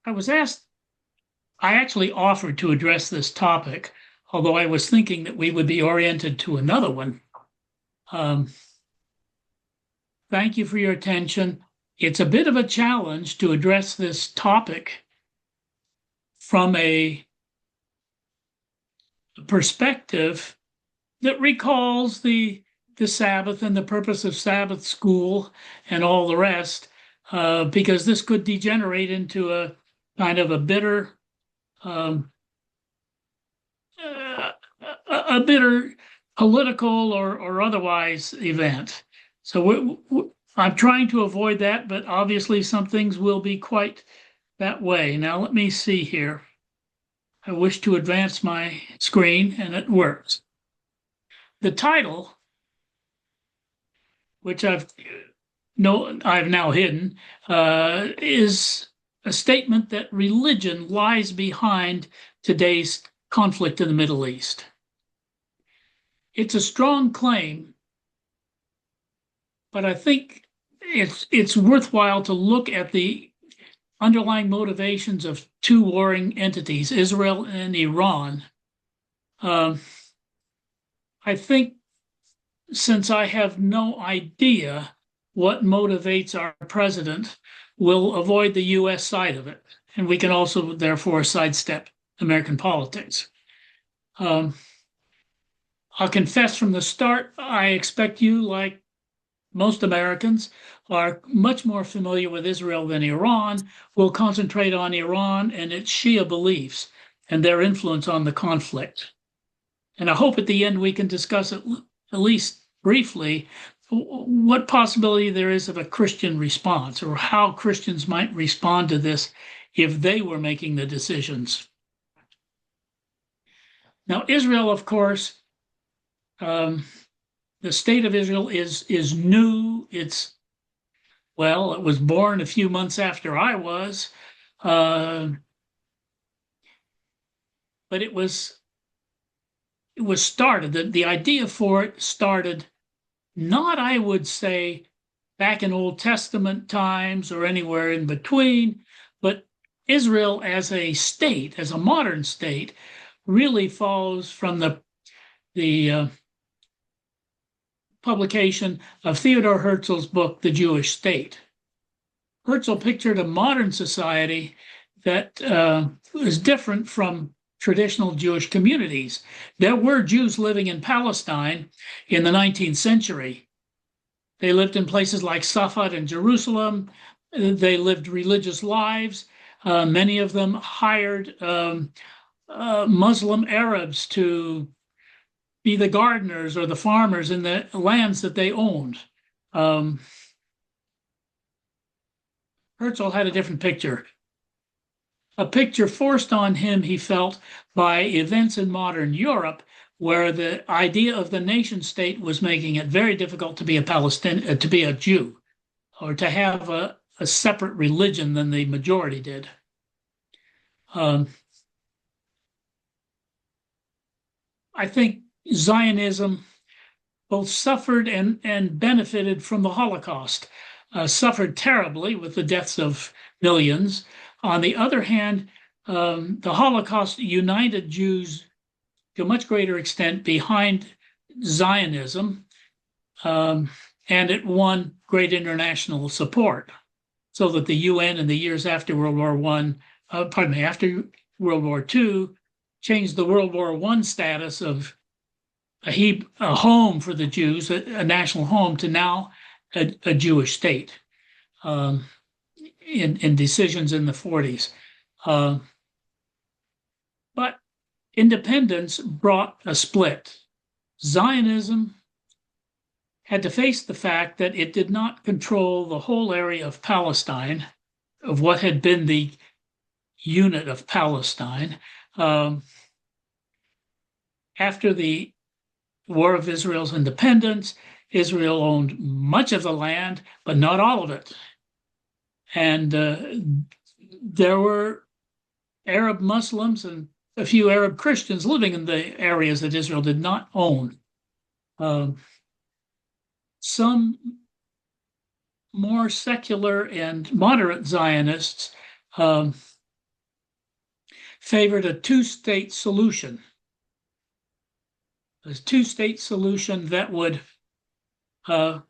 I was asked, I actually offered to address this topic, although I was thinking that we would be oriented to another one. Um, Thank you for your attention. It's a bit of a challenge to address this topic from a perspective that recalls the Sabbath and the purpose of Sabbath school and all the rest, because this could degenerate into a kind of a bitter, um, uh, a bitter political or otherwise event. So I'm trying to avoid that, but obviously some things will be quite that way. Now let me see here. I wish to advance my screen, and it works. The title, which I've now hidden, is a statement that religion lies behind today's conflict in the Middle East. It's a strong claim, but I think it's worthwhile to look at the underlying motivations of two warring entities, Israel and Iran. I think since I have no idea what motivates our president, we'll avoid the US side of it. And we can also, therefore, sidestep American politics. I'll confess from the start, I expect you, like most Americans, are much more familiar with Israel than Iran. We'll concentrate on Iran and its Shia beliefs and their influence on the conflict. And I hope at the end we can discuss at least briefly what possibility there is of a Christian response, or how Christians might respond to this if they were making the decisions. Now, Israel, of course, the state of Israel is new. It was born a few months after I was, but it was started. The idea for it started not, I would say, back in Old Testament times or anywhere in between, but Israel as a state, as a modern state, really follows from the publication of Theodor Herzl's book, The Jewish State. Herzl pictured a modern society that was different from traditional Jewish communities. There were Jews living in Palestine in the 19th century. They lived in places like Safed and Jerusalem. They lived religious lives. Many of them hired Muslim Arabs to be the gardeners or the farmers in the lands that they owned. Herzl had a different picture. A picture forced on him, he felt, by events in modern Europe, where the idea of the nation state was making it very difficult to be to be a Jew, or to have a separate religion than the majority did. I think Zionism both suffered and benefited from the Holocaust, suffered terribly with the deaths of millions. On the other hand, the Holocaust united Jews to a much greater extent behind Zionism, and it won great international support, so that the UN in the years after World War after World War II, changed the World War I status of a home for the Jews, a national home, to now a Jewish state, in decisions in the 40s. But independence brought a split. Zionism had to face the fact that it did not control the whole area of Palestine, of what had been the unit of Palestine. After the War of Israel's independence, Israel owned much of the land, but not all of it. And there were Arab Muslims and a few Arab Christians living in the areas that Israel did not own. Some more secular and moderate Zionists favored a two-state solution. A two-state solution that would allow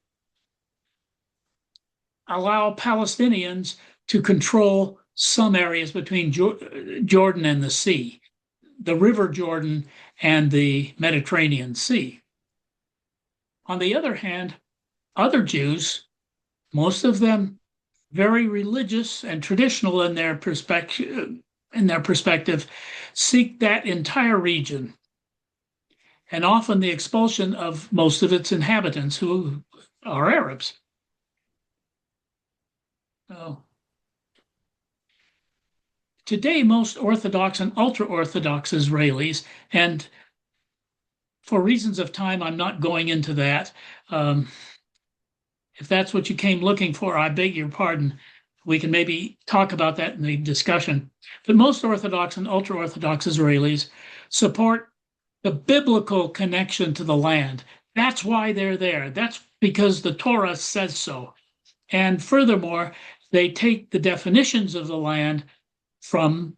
Palestinians to control some areas between Jordan and the sea, the River Jordan and the Mediterranean Sea. On the other hand, other Jews, most of them very religious and traditional in their perspective, seek that entire region, and often the expulsion of most of its inhabitants who are Arabs. So, today, most Orthodox and ultra-Orthodox Israelis, and for reasons of time, I'm not going into that. If that's what you came looking for, I beg your pardon. We can maybe talk about that in the discussion. But most Orthodox and ultra-Orthodox Israelis support the biblical connection to the land. That's why they're there. That's because the Torah says so. And furthermore, they take the definitions of the land from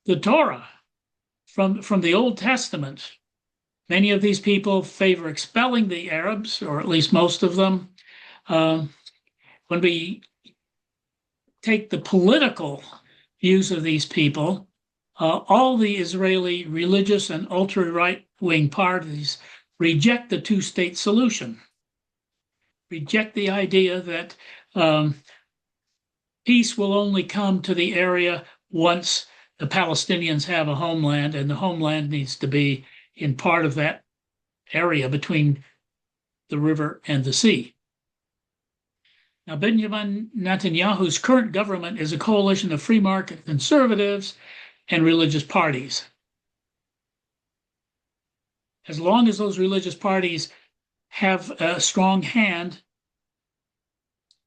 the Torah, from the Old Testament. Many of these people favor expelling the Arabs, or at least most of them. When we take the political views of these people, all the Israeli religious and ultra-right-wing parties reject the two-state solution, reject the idea that peace will only come to the area once the Palestinians have a homeland, and the homeland needs to be in part of that area between the river and the sea. Now, Benjamin Netanyahu's current government is a coalition of free market conservatives and religious parties. As long as those religious parties have a strong hand,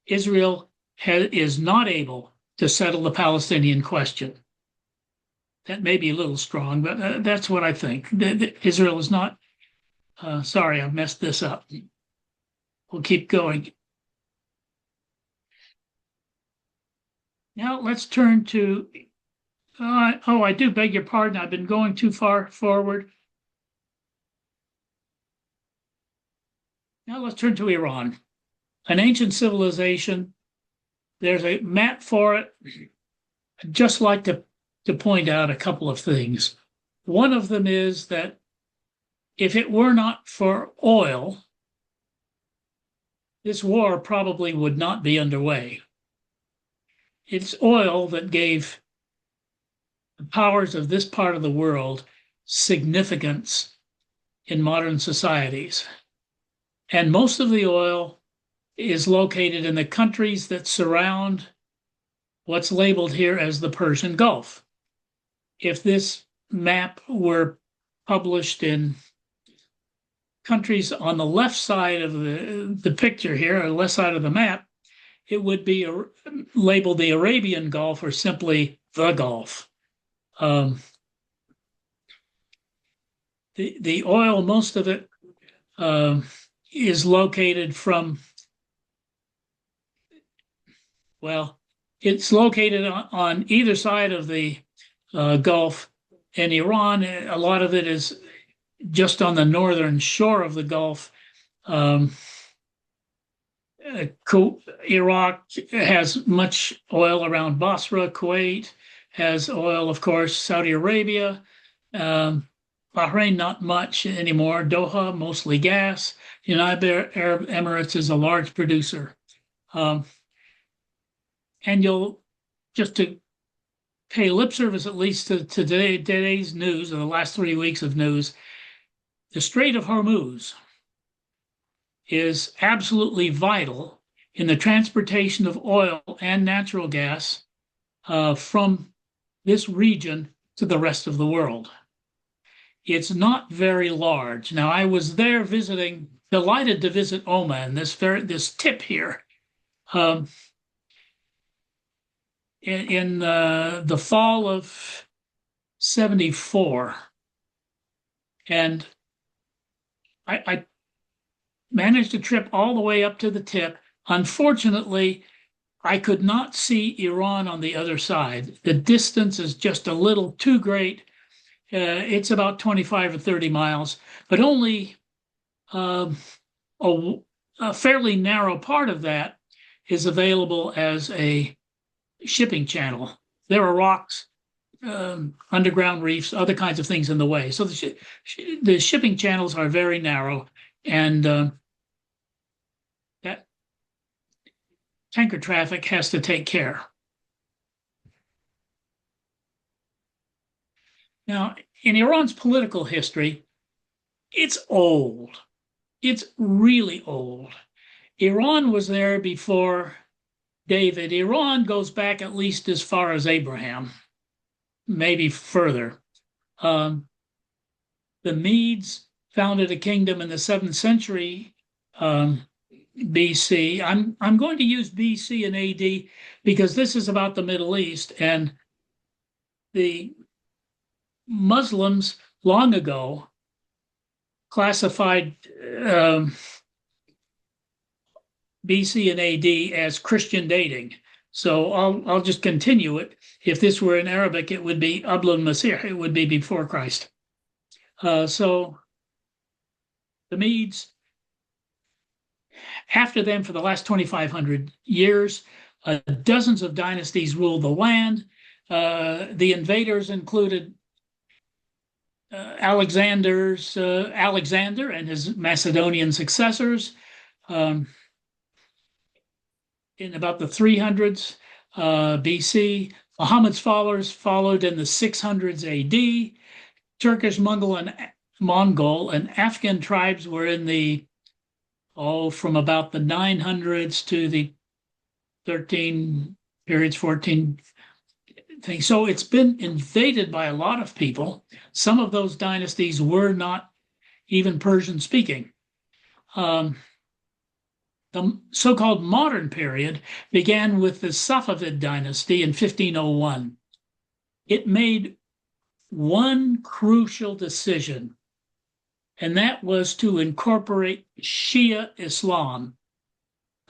Israel is not able to settle the Palestinian question. That may be a little strong, but that's what I think. Israel is not, sorry, I've messed this up. We'll keep going. Now let's turn to, I do beg your pardon. I've been going too far forward. Now let's turn to Iran, an ancient civilization. There's a map for it. I'd just like to point out a couple of things. One of them is that if it were not for oil, this war probably would not be underway. It's oil that gave the powers of this part of the world significance in modern societies. And most of the oil is located in the countries that surround what's labeled here as the Persian Gulf. If this map were published in countries on the left side of the picture here, or the left side of the map, it would be labeled the Arabian Gulf or simply the Gulf. The oil, most of it is located from, well, it's located on either side of the Gulf. In Iran, a lot of it is just on the northern shore of the Gulf. Iraq has much oil around Basra. Kuwait has oil, of course. Saudi Arabia. Bahrain, not much anymore. Doha, mostly gas. United Arab Emirates is a large producer. And you'll, just to pay lip service at least to today's news, or the last 3 weeks of news, the Strait of Hormuz is absolutely vital in the transportation of oil and natural gas from this region to the rest of the world. It's not very large. Now, I was there visiting, delighted to visit Oman, this tip here. In the fall of 74. And I managed to trip all the way up to the tip. Unfortunately, I could not see Iran on the other side. The distance is just a little too great. It's about 25 or 30 miles, but only um, a, a fairly narrow part of that is available as a shipping channel. There are rocks, underground reefs, other kinds of things in the way. So the shipping channels are very narrow, and that tanker traffic has to take care. Now, in Iran's political history, it's old. It's really old. Iran was there before David. Iran goes back at least as far as Abraham, maybe further. Um, the Medes founded a kingdom in the 7th century BC. I'm going to use BC and AD because this is about the Middle East, and the Muslims long ago classified BC and AD as Christian dating. So I'll just continue it. If this were in Arabic, it would be Ablul Masih. It would be before Christ. So the Medes, after them for the last 2,500 years, dozens of dynasties ruled the land. The invaders included Alexander and his Macedonian successors. In about the 300s BC. Muhammad's followers followed in the 600s AD. Turkish, Mongol, and Afghan tribes were in the, from about the 900s to the 13 periods, 14 things. So it's been invaded by a lot of people. Some of those dynasties were not even Persian speaking. The so-called modern period began with the Safavid dynasty in 1501. It made one crucial decision, and that was to incorporate Shia Islam.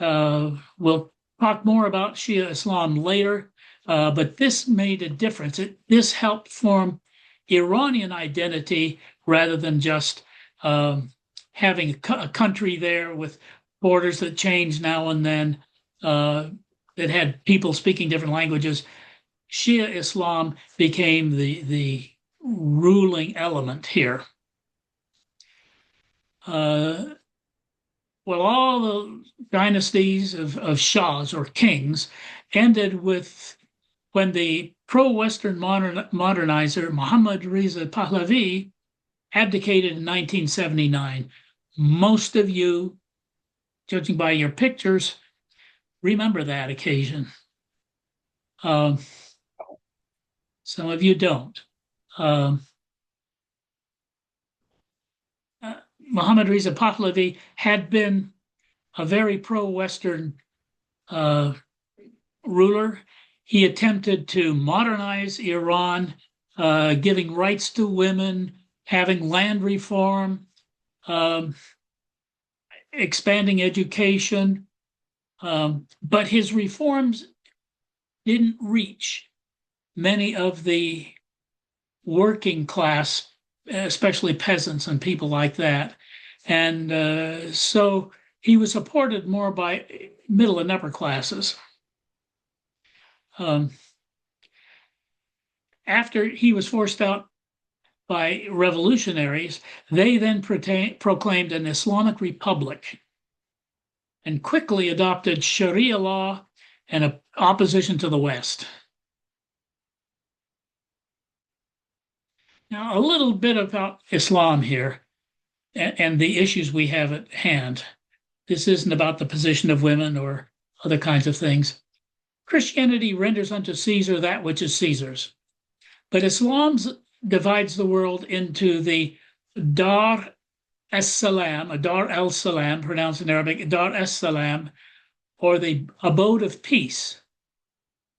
We'll talk more about Shia Islam later, but this made a difference. This helped form Iranian identity rather than just having a country there with borders that changed now and then, that had people speaking different languages. Shia Islam became the ruling element here. Well, all the dynasties of Shahs or kings ended with when the pro-Western modernizer Muhammad Reza Pahlavi abdicated in 1979. Most of you, judging by your pictures, remember that occasion. Some of you don't. Muhammad Reza Pahlavi had been a very pro-Western ruler. He attempted to modernize Iran, giving rights to women, having land reform, expanding education, but his reforms didn't reach many of the working class, especially peasants and people like that. And so he was supported more by middle and upper classes. After he was forced out by revolutionaries, they then proclaimed an Islamic republic and quickly adopted Sharia law and opposition to the West. Now, a little bit about Islam here and the issues we have at hand. This isn't about the position of women or other kinds of things. Christianity renders unto Caesar that which is Caesar's, but Islam divides the world into the Dar es-Salam, Dar el-Salam, pronounced in Arabic, Dar es-Salam, or the abode of peace.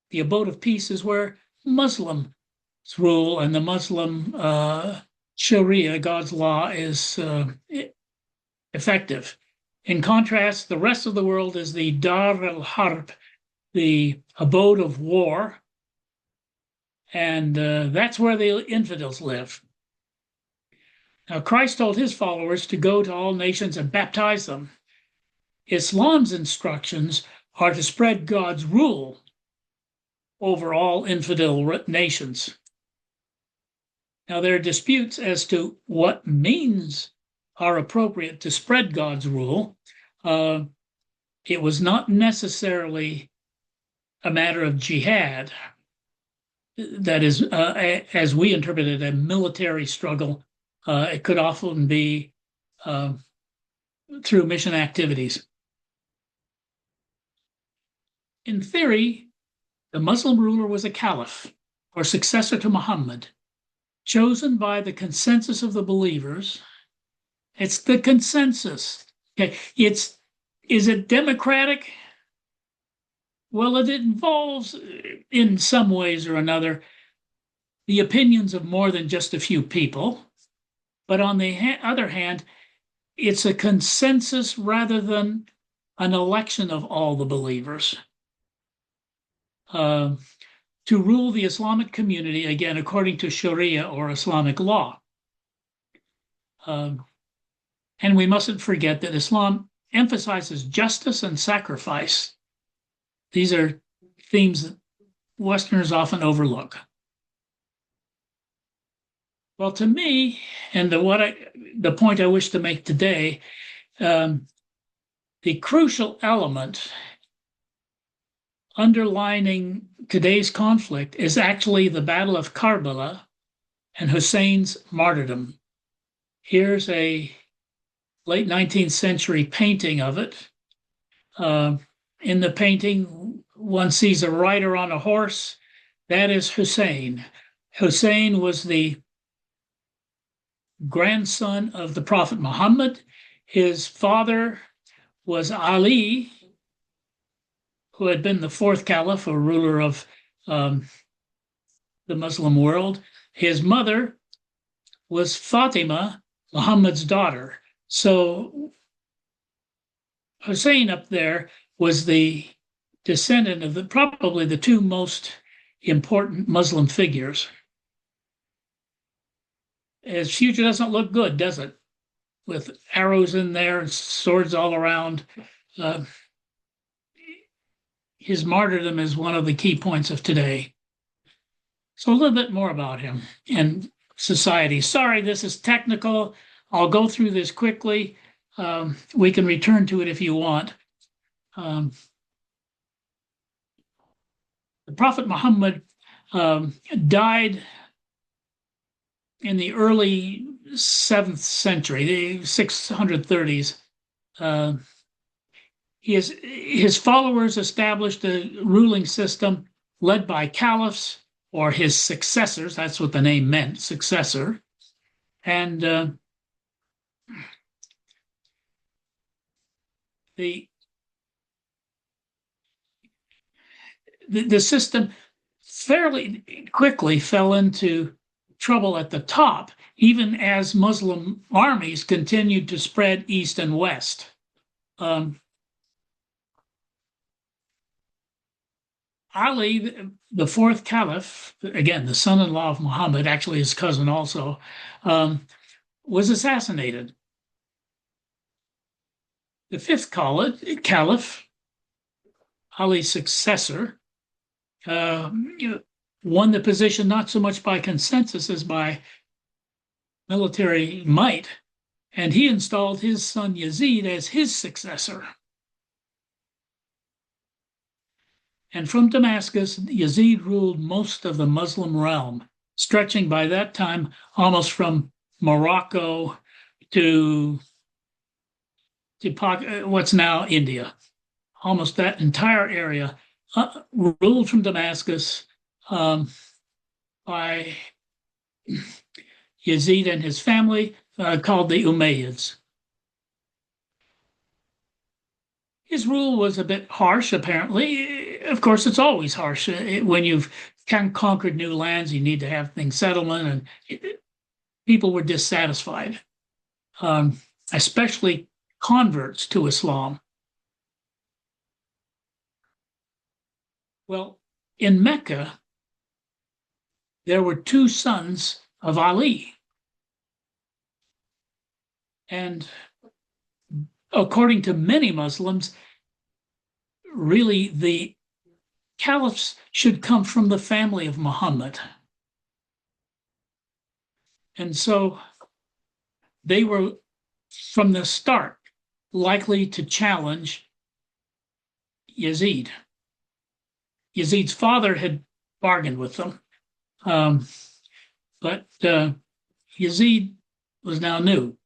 The abode of peace is where Muslims rule, and the Muslim Sharia, God's law, is effective. In contrast, the rest of the world is the Dar al-Harb, the abode of war, and that's where the infidels live. Now, Christ told his followers to go to all nations and baptize them. Islam's instructions are to spread God's rule over all infidel nations. Now, there are disputes as to what means are appropriate to spread God's rule. It was not necessarily a matter of jihad, that is, as we interpret it, a military struggle. It could often be through mission activities. In theory, the Muslim ruler was a caliph or successor to Muhammad, chosen by the consensus of the believers. It's the consensus. Okay. Is it democratic? Well, it involves, in some ways or another, the opinions of more than just a few people. But on the other hand, it's a consensus rather than an election of all the believers to rule the Islamic community, again, according to Sharia or Islamic law. And we mustn't forget that Islam emphasizes justice and sacrifice. These are themes that Westerners often overlook. Well, to me, and the point I wish to make today, the crucial element underlining today's conflict is actually the Battle of Karbala and Hussein's martyrdom. Here's a late 19th century painting of it. In the painting, one sees a rider on a horse. That is Hussein. Hussein was the grandson of the Prophet Muhammad. His father was Ali, who had been the fourth caliph or ruler of the Muslim world. His mother was Fatima, Muhammad's daughter. So Hussein up there was the descendant of probably the two most important Muslim figures. His future doesn't look good, does it? With arrows in there and swords all around. His martyrdom is one of the key points of today. So a little bit more about him and society. Sorry, this is technical. I'll go through this quickly. We can return to it if you want. The Prophet Muhammad died in the early 7th century, the 630s. His followers established a ruling system led by caliphs or his successors. That's what the name meant, successor. And the system fairly quickly fell into trouble at the top, even as Muslim armies continued to spread east and west. Ali, the fourth caliph, again, the son-in-law of Muhammad, actually his cousin also, was assassinated. The fifth caliph, Ali's successor, won the position not so much by consensus as by military might, and he installed his son Yazid as his successor. And from Damascus, Yazid ruled most of the Muslim realm, stretching by that time almost from Morocco to what's now India. Almost that entire area ruled from Damascus by Yazid and his family, called the Umayyads. His rule was a bit harsh, apparently. Of course, it's always harsh. When you've conquered new lands, you need to have things settlement, and people were dissatisfied, especially converts to Islam. Well, in Mecca, there were two sons of Ali. And according to many Muslims, really the caliphs should come from the family of Muhammad. And so they were, from the start, likely to challenge Yazid. Yazid's father had bargained with them, but Yazid was now new.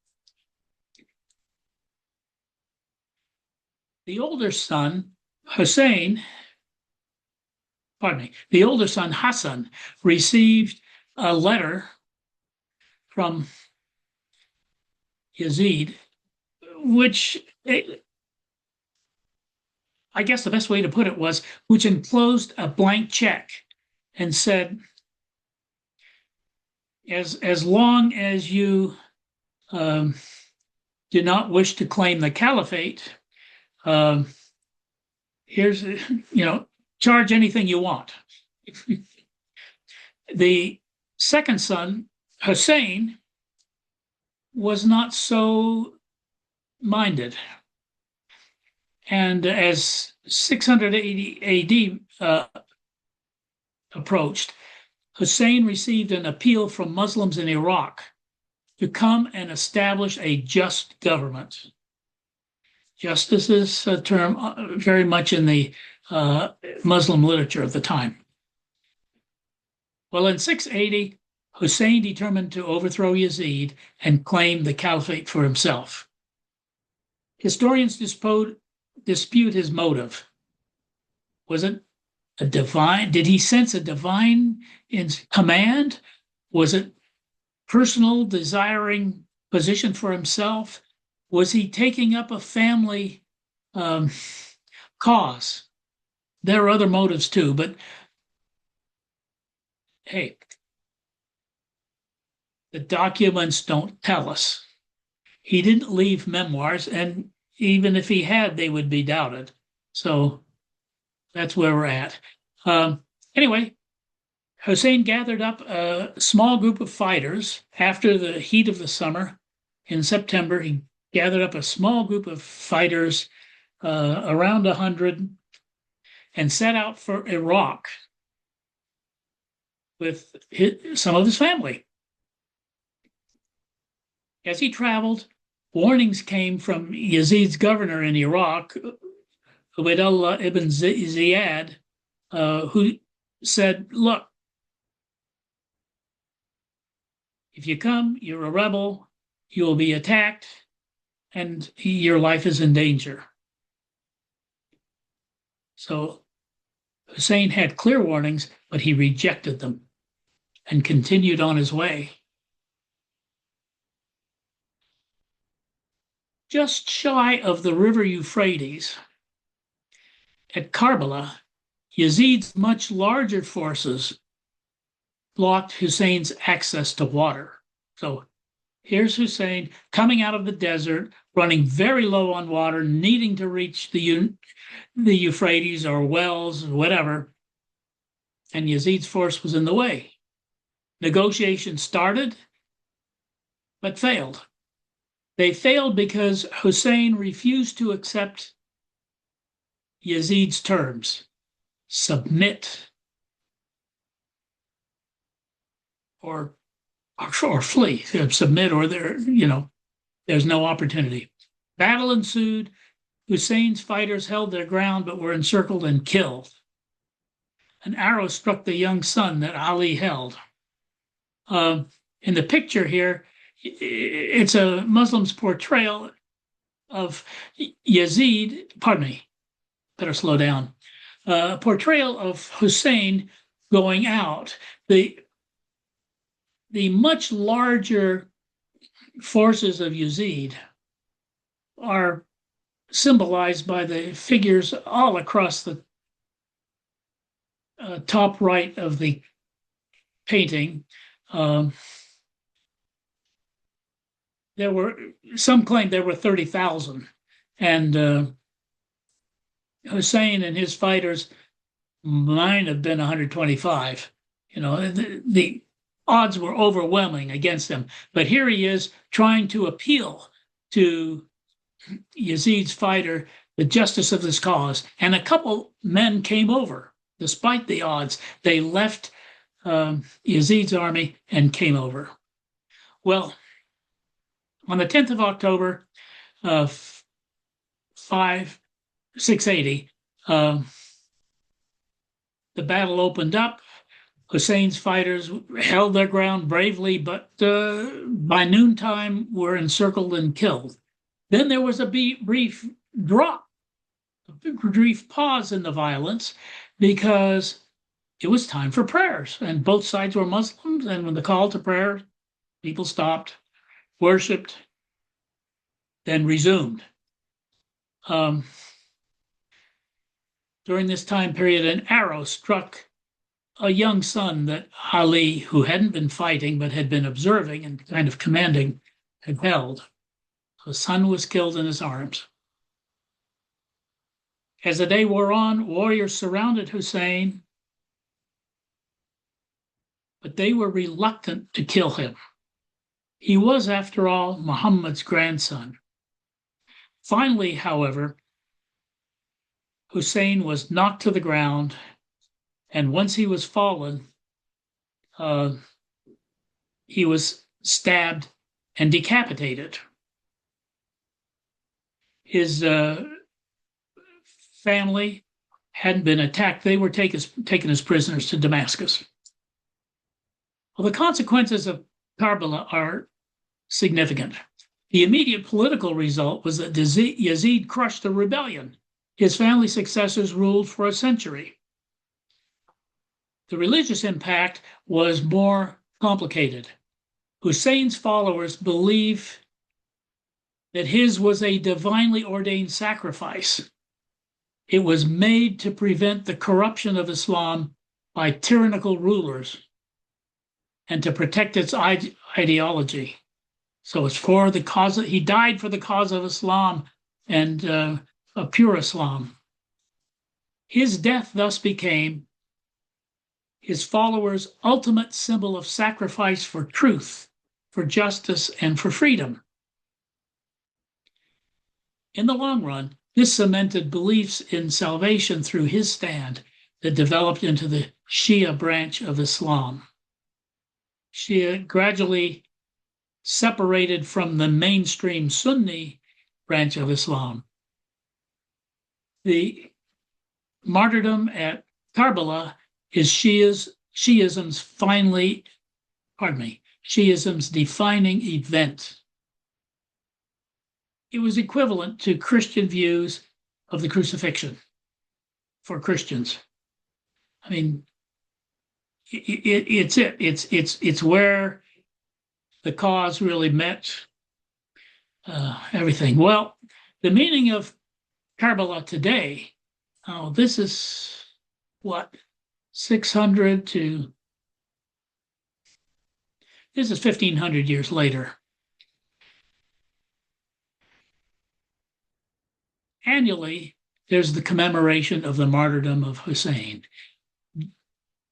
The older son, Hussein, the older son, Hassan, received a letter from Yazid, which I guess the best way to put it was, which enclosed a blank check and said, as long as you do not wish to claim the caliphate, here's, charge anything you want. The second son, Hussein, was not so minded. And as 680 AD approached, Hussein received an appeal from Muslims in Iraq to come and establish a just government. Justice is a term very much in the Muslim literature of the time. Well, in 680, Hussein determined to overthrow Yazid and claim the caliphate for himself. Historians dispute his motive. Was it a divine? Did he sense a divine command? Was it personal, desiring position for himself? Was he taking up a family cause? There are other motives too, but hey, the documents don't tell us. He didn't leave memoirs, and even if he had, they would be doubted. So that's where we're at. Anyway, Hussein gathered up a small group of fighters after the heat of the summer. In September, he gathered up a small group of fighters, around 100, and set out for Iraq with some of his family. As he traveled, warnings came from Yazid's governor in Iraq, Ubaydullah ibn Ziyad, who said, look, if you come, you're a rebel, you will be attacked, and your life is in danger. So Hussein had clear warnings, but he rejected them and continued on his way. Just shy of the river Euphrates, at Karbala, Yazid's much larger forces blocked Hussein's access to water. So here's Hussein coming out of the desert, running very low on water, needing to reach the Euphrates or wells, whatever, and Yazid's force was in the way. Negotiations started, but failed. They failed because Hussein refused to accept Yazid's terms. Submit or flee. Submit or there's no opportunity. Battle ensued. Hussein's fighters held their ground but were encircled and killed. An arrow struck the young son that Ali held. In the picture here, it's a Muslim's portrayal of Yazid, better slow down, portrayal of Hussein going out. The much larger forces of Yazid are symbolized by the figures all across the top right of the painting. Some claim there were 30,000, and Hussein and his fighters Mine have been 125. The odds were overwhelming against him. But here he is trying to appeal to Yazid's fighter the justice of this cause. And a couple men came over, despite the odds. They left Yazid's army and came over. Well, on the 10th of October, 680, the battle opened up. Hussein's fighters held their ground bravely, but by noontime were encircled and killed. Then there was a brief drop, a brief pause in the violence, because it was time for prayers, and both sides were Muslims. And when the call to prayer, people stopped, worshipped, then resumed. During this time period, an arrow struck a young son that Ali, who hadn't been fighting but had been observing and kind of commanding, had held. The son was killed in his arms. As the day wore on, warriors surrounded Hussein, but they were reluctant to kill him. He was, after all, Muhammad's grandson. Finally, however, Hussein was knocked to the ground, and once he was fallen, he was stabbed and decapitated. His family hadn't been attacked. They were taken as prisoners to Damascus. Well, the consequences of Karbala are significant. The immediate political result was that Yazid crushed the rebellion. His family successors ruled for a century. The religious impact was more complicated. Hussein's followers believe that his was a divinely ordained sacrifice. It was made to prevent the corruption of Islam by tyrannical rulers and to protect its ideology. So it's for the cause. He died for the cause of Islam and a pure Islam. His death thus became his followers' ultimate symbol of sacrifice for truth, for justice, and for freedom. In the long run, this cemented beliefs in salvation through his stand that developed into the Shia branch of Islam. Shia gradually separated from the mainstream Sunni branch of Islam. The martyrdom at Karbala is Shiism's defining event. It was equivalent to Christian views of the crucifixion for Christians. I mean, it's where the cause really met everything. Well, the meaning of Karbala today, this is what, 600 to, this is 1,500 years later. Annually, there's the commemoration of the martyrdom of Hussein.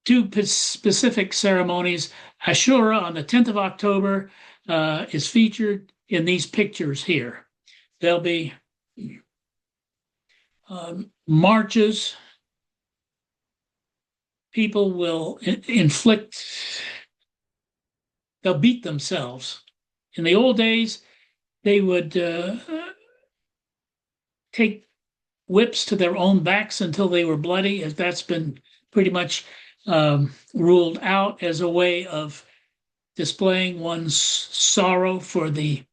Two specific ceremonies. Ashura on the 10th of October is featured in these pictures here. There'll be marches. People will they'll beat themselves. In the old days, they would take whips to their own backs until they were bloody, as that's been pretty much ruled out as a way of displaying one's sorrow for the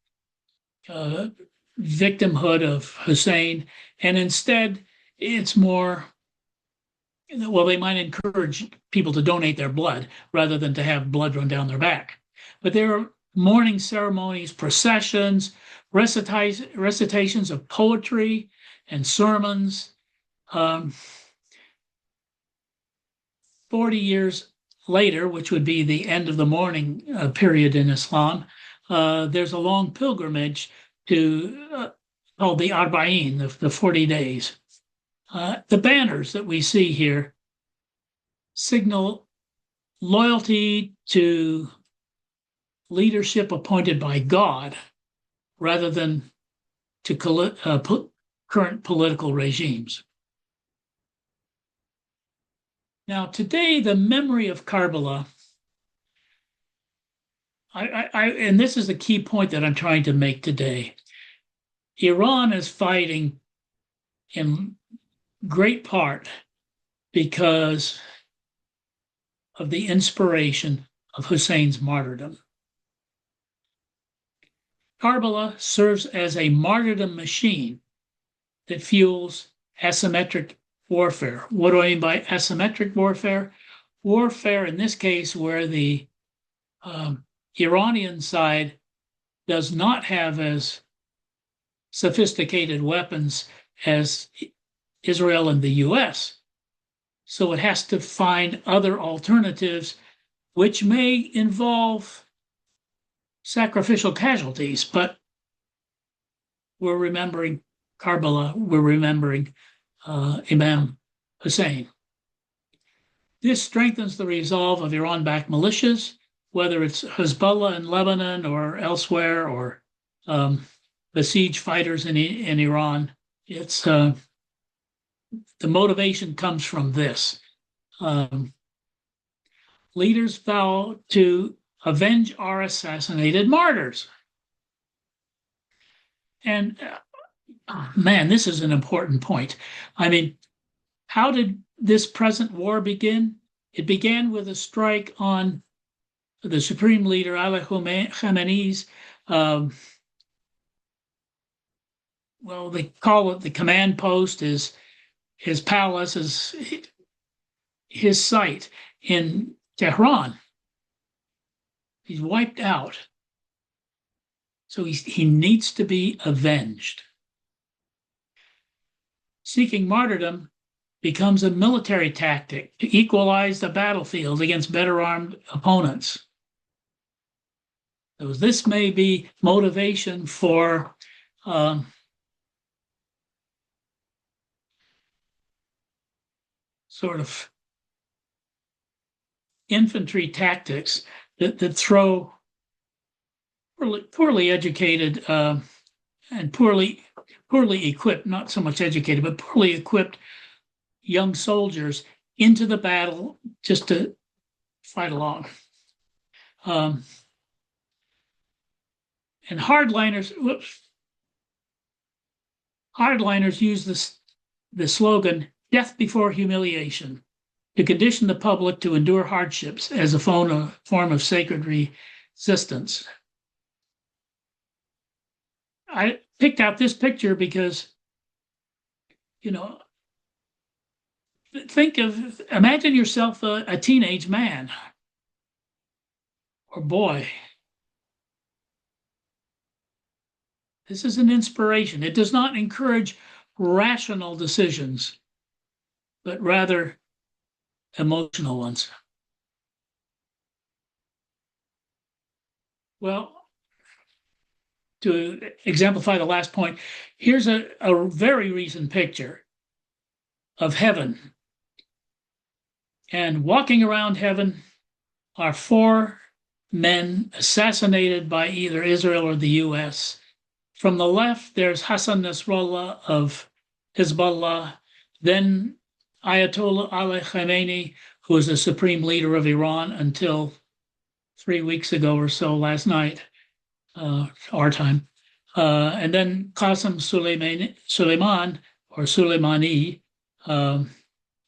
victimhood of Hussein. And instead, it's more, well, they might encourage people to donate their blood rather than to have blood run down their back. But there are mourning ceremonies, processions, recitations of poetry and sermons. 40 years later, which would be the end of the mourning period in Islam, there's a long pilgrimage called the Arba'in, the 40 days. The banners that we see here signal loyalty to leadership appointed by God rather than to current political regimes. Now, today, the memory of Karbala, and this is the key point that I'm trying to make today. Iran is fighting in great part because of the inspiration of Hussein's martyrdom. Karbala serves as a martyrdom machine that fuels asymmetric warfare. What do I mean by asymmetric warfare? Warfare, in this case, where the Iranian side does not have as sophisticated weapons as Israel and the US. So it has to find other alternatives, which may involve sacrificial casualties, but we're remembering Karbala, we're remembering Imam Hussein. This strengthens the resolve of Iran-backed militias, whether it's Hizballah in Lebanon or elsewhere, or besieged fighters in Iran. It's the motivation comes from this. Leaders vow to avenge our assassinated martyrs. And man, this is an important point. I mean, how did this present war begin? It began with a strike on the supreme leader, Ali Khamenei's, well, they call it the command post, his palace, his site in Tehran. He's wiped out. So he needs to be avenged. Seeking martyrdom becomes a military tactic to equalize the battlefield against better armed opponents. So this may be motivation for sort of infantry tactics that throw poorly educated and poorly equipped, not so much educated, but poorly equipped young soldiers into the battle just to fight along. And hardliners use the slogan, "Death before humiliation," to condition the public to endure hardships as a form of sacred resistance. I picked out this picture because, imagine yourself a teenage man or boy. This is an inspiration. It does not encourage rational decisions, but rather emotional ones. Well, to exemplify the last point, here's a very recent picture of heaven. And walking around heaven are 4 men assassinated by either Israel or the US. From the left, there's Hassan Nasrallah of Hizballah, then Ayatollah Ali Khamenei, who was the supreme leader of Iran until 3 weeks ago or so, last night, our time. And then Qasem Soleimani,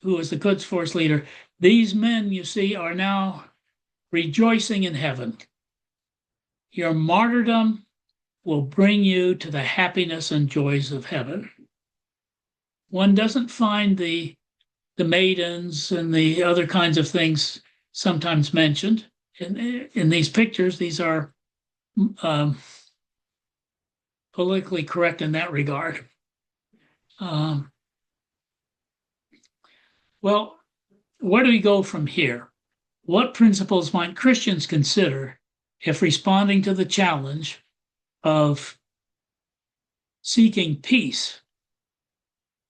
who was the Quds Force leader. These men, you see, are now rejoicing in heaven. Your martyrdom will bring you to the happiness and joys of heaven. One doesn't find the maidens and the other kinds of things sometimes mentioned in these pictures. These are politically correct in that regard. Well, where do we go from here? What principles might Christians consider if responding to the challenge of seeking peace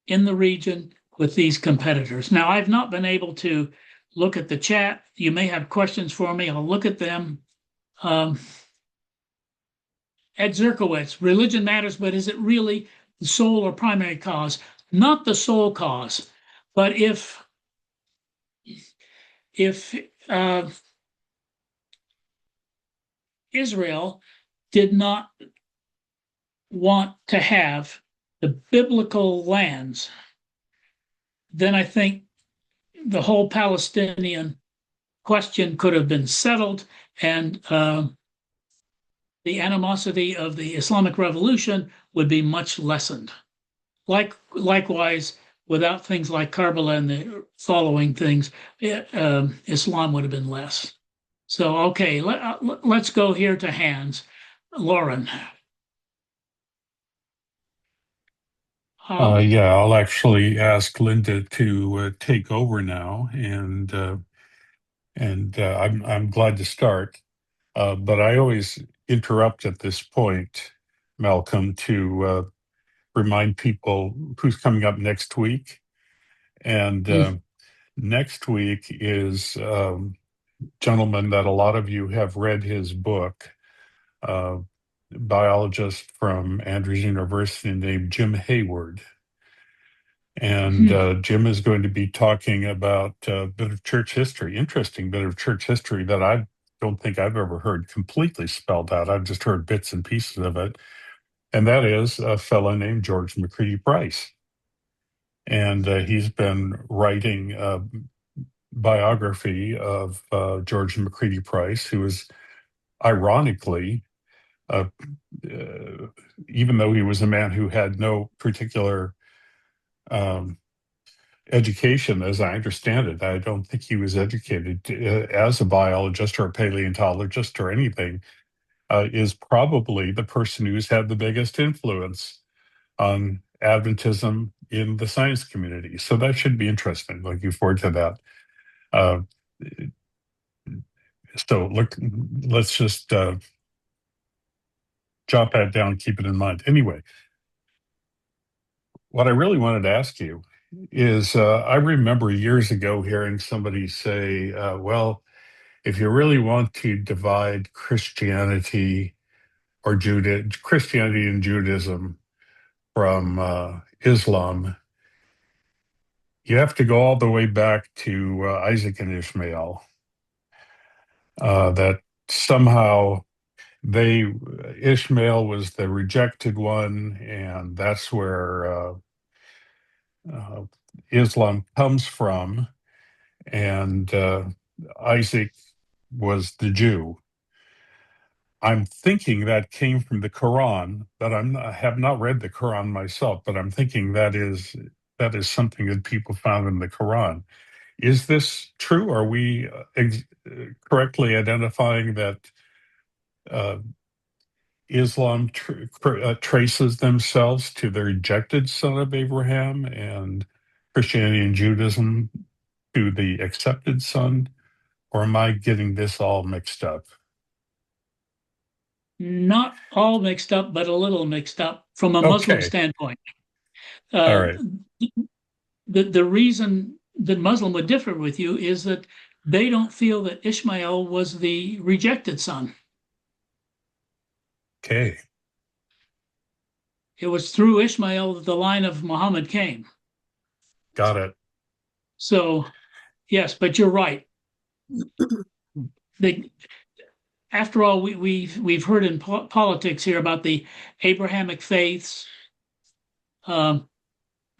in the region with these competitors? Now, I've not been able to look at the chat. You may have questions for me. I'll look at them. Um, Ed Zerkowitz, religion matters, but is it really the sole or primary cause? Not the sole cause, but if Israel did not want to have the biblical lands, then I think the whole Palestinian question could have been settled, and the animosity of the Islamic Revolution would be much lessened. Likewise, without things like Karbala and the following things, Islam would have been less. So, okay, let's go here to hands. Lauren. Yeah, I'll actually ask Linda to take over now, and I'm glad to start. But I always interrupt at this point, Malcolm, to remind people who's coming up next week. And next week is a gentleman that a lot of you have read his book, biologist from Andrews University named Jim Hayward. And Jim is going to be talking about a bit of church history, interesting bit of church history that I don't think I've ever heard completely spelled out. I've just heard bits and pieces of it. And that is a fellow named George McCready Price. And he's been writing a biography of George McCready Price, who is ironically, uh, even though he was a man who had no particular um, education, as I understand it. I don't think he was educated as a biologist or a paleontologist or anything, is probably the person who's had the biggest influence on Adventism in the science community. So that should be interesting. Looking forward to that. Uh, so let's just jot that down, keep it in mind. Anyway, what I really wanted to ask you is I remember years ago hearing somebody say, well, if you really want to divide Christianity Christianity and Judaism from Islam, you have to go all the way back to Isaac and Ishmael. That somehow Ishmael was the rejected one, and that's where uh, Islam comes from, and Isaac was the Jew. I'm thinking that came from the Quran, but I have not read the Quran myself, but I'm thinking that is something that people found in the Quran. Is this true? Are we correctly identifying that uh, Islam traces themselves to the rejected son of Abraham, and Christianity and Judaism to the accepted son? Or am I getting this all mixed up? Not all mixed up, but a little mixed up from a Muslim Okay. standpoint. All Uh, right. the reason that Muslim would differ with you is that they don't feel that Ishmael was the rejected son. Okay. It was through Ishmael that the line of Muhammad came. Got it. So, yes, but you're right. They, after all, we've heard in politics here about the Abrahamic faiths.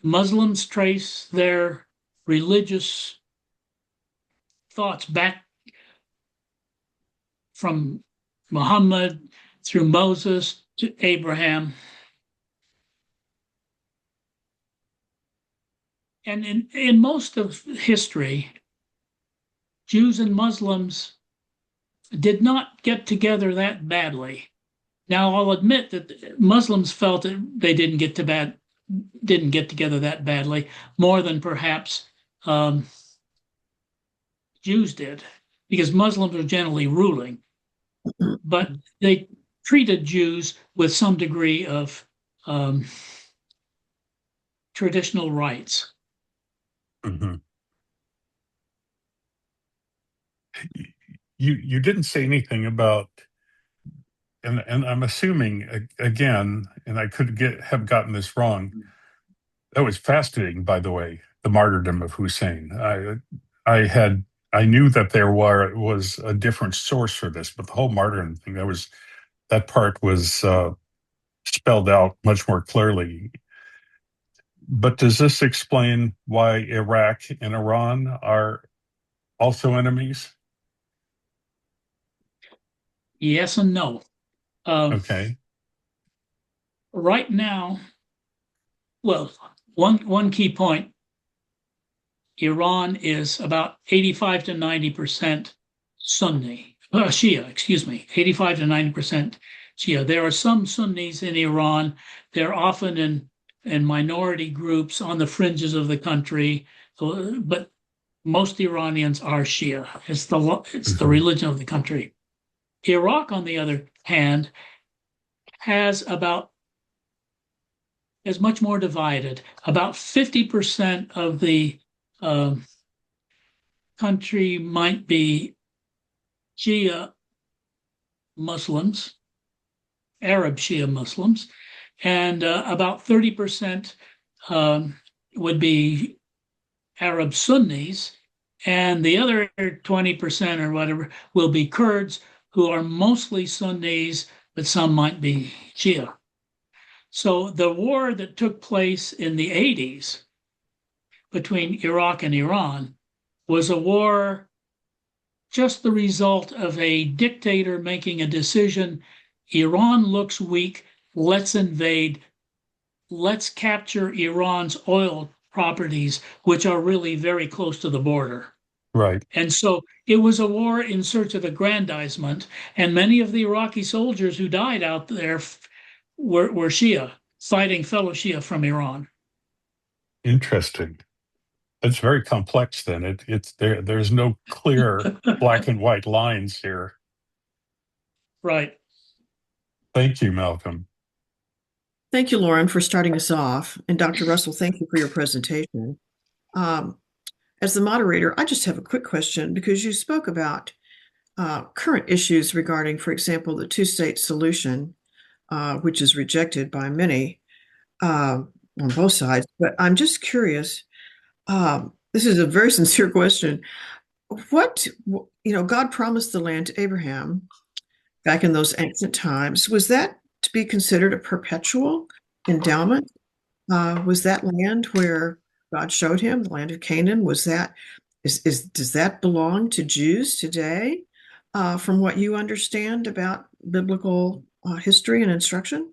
Muslims trace their religious thoughts back from Muhammad through Moses to Abraham. And in most of history, Jews and Muslims did not get together that badly. Now, I'll admit that Muslims felt that they didn't get together that badly, more than perhaps Jews did, because Muslims were generally ruling. But they treated Jews with some degree of traditional rights. Mhm. you didn't say anything about, and I'm assuming again, and I could have gotten this wrong. That was fascinating, by the way, the martyrdom of Hussein. I had I knew that there was a different source for this, but the whole martyrdom thing, that part was spelled out much more clearly. But does this explain why Iraq and Iran are also enemies? Yes and no. Okay. Right now, well, one key point: Iran is about 85 to 90% Sunni, Shia, excuse me, 85 to 90% Shia. There are some Sunnis in Iran. They're often in minority groups on the fringes of the country, but most Iranians are Shia. It's the Mhm. religion of the country. Iraq, on the other hand, has about is much more divided. About 50% of the um, country might be Shia Muslims, Arab Shia Muslims, and about 30% um, would be Arab Sunnis, and the other 20% or whatever will be Kurds, who are mostly Sunnis, but some might be Shia. So the war that took place in the 80s between Iraq and Iran was a war just the result of a dictator making a decision. Iran looks weak. Let's invade. Let's capture Iran's oil properties, which are really very close to the border. Right. And so it was a war in search of aggrandizement. And many of the Iraqi soldiers who died out there were Shia, fighting fellow Shia from Iran. Interesting. It's very complex then. It's there. There's no clear black and white lines here. Right. Thank you, Malcolm. Thank you, Lauren, for starting us off. And Dr. Russell, thank you for your presentation. Um, as the moderator, I just have a quick question because you spoke about current issues regarding, for example, the two-state solution, which is rejected by many on both sides. But I'm just curious. This is a very sincere question. God promised the land to Abraham back in those ancient times. Was that to be considered a perpetual endowment? Was that land where God showed him, the land of Canaan, does that belong to Jews today, from what you understand about biblical history and instruction?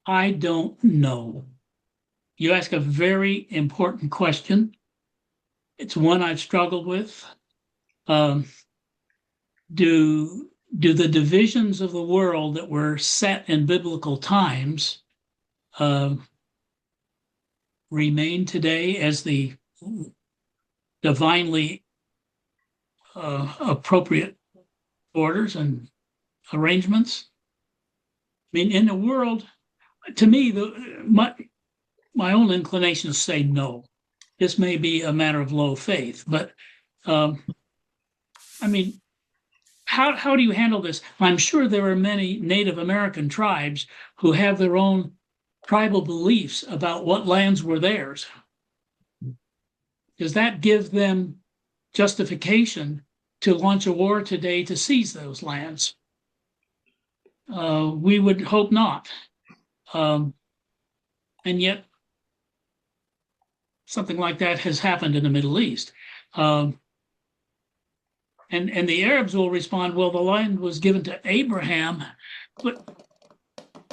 I don't know. You ask a very important question. It's one I've struggled with. Um, do the divisions of the world that were set in biblical times uh, remain today as the divinely appropriate orders and arrangements? I mean, in the world, to me, my own inclination is to say no. This may be a matter of low faith, but I mean, how do you handle this? I'm sure there are many Native American tribes who have their own tribal beliefs about what lands were theirs. Does that give them justification to launch a war today to seize those lands? We would hope not. And yet, something like that has happened in the Middle East. And the Arabs will respond, well, the land was given to Abraham, but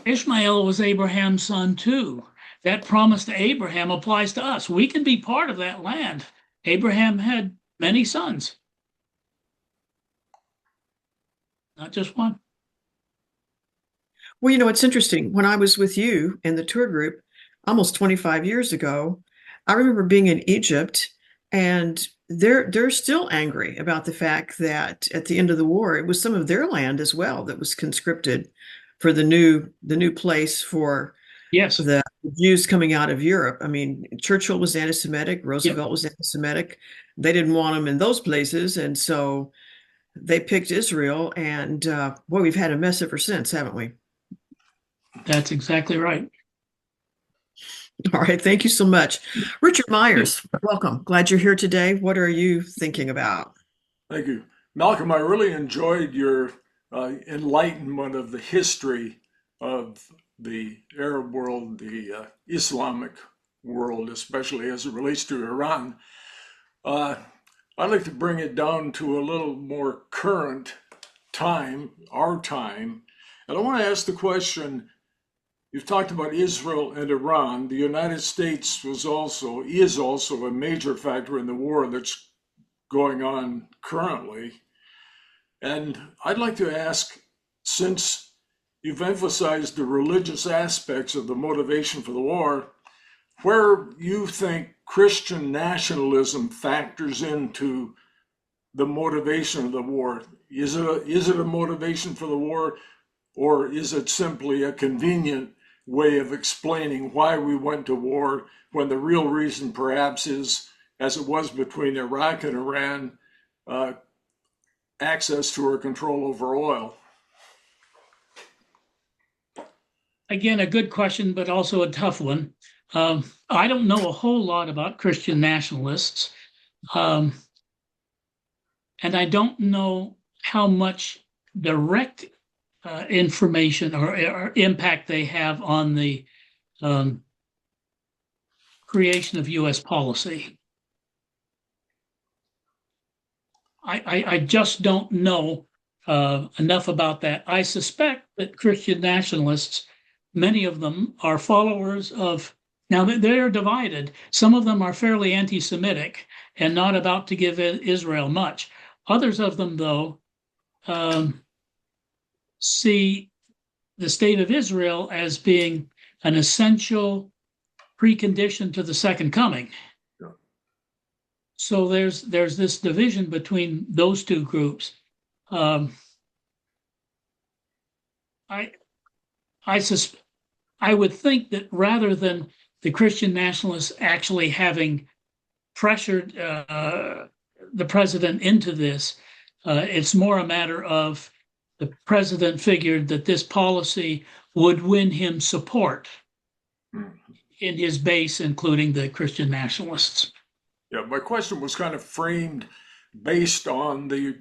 Ishmael was Abraham's son too. That promise to Abraham applies to us. We can be part of that land. Abraham had many sons, not just one. Well, it's interesting. When I was with you in the tour group almost 25 years ago, I remember being in Egypt, and they're still angry about the fact that at the end of the war, it was some of their land as well that was conscripted for the new place for Yes. the Jews coming out of Europe. I mean, Churchill was anti-Semitic, Roosevelt was anti-Semitic. They didn't want them in those places, and so they picked Israel. And boy, we've had a mess ever since, haven't we? That's exactly right. All right, thank you so much. Richard Myers, welcome. Glad you're here today. What are you thinking about? Thank you. Malcolm, I really enjoyed your enlightenment of the history of the Arab world, the Islamic world, especially as it relates to Iran. I'd like to bring it down to a little more current time, our time. And I want to ask the question, you've talked about Israel and Iran. The United States is also a major factor in the war that's going on currently. And I'd like to ask, since you've emphasized the religious aspects of the motivation for the war, where you think Christian nationalism factors into the motivation of the war. Is it a motivation for the war, or is it simply a convenient way of explaining why we went to war when the real reason perhaps is, as it was between Iraq and Iran, access to or control over oil? Again, a good question, but also a tough one. I don't know a whole lot about Christian nationalists, and I don't know how much direct information or impact they have on the creation of U.S. policy. I just don't know enough about that. I suspect that Christian nationalists, many of them are followers of, now they're divided. Some of them are fairly anti-Semitic and not about to give Israel much. Others of them, though, see the state of Israel as being an essential precondition to the second coming. So there's this division between those two groups. I would think that rather than the Christian nationalists actually having pressured the president into this, it's more a matter of the president figured that this policy would win him support in his base, including the Christian nationalists. Yeah, my question was kind of framed based on the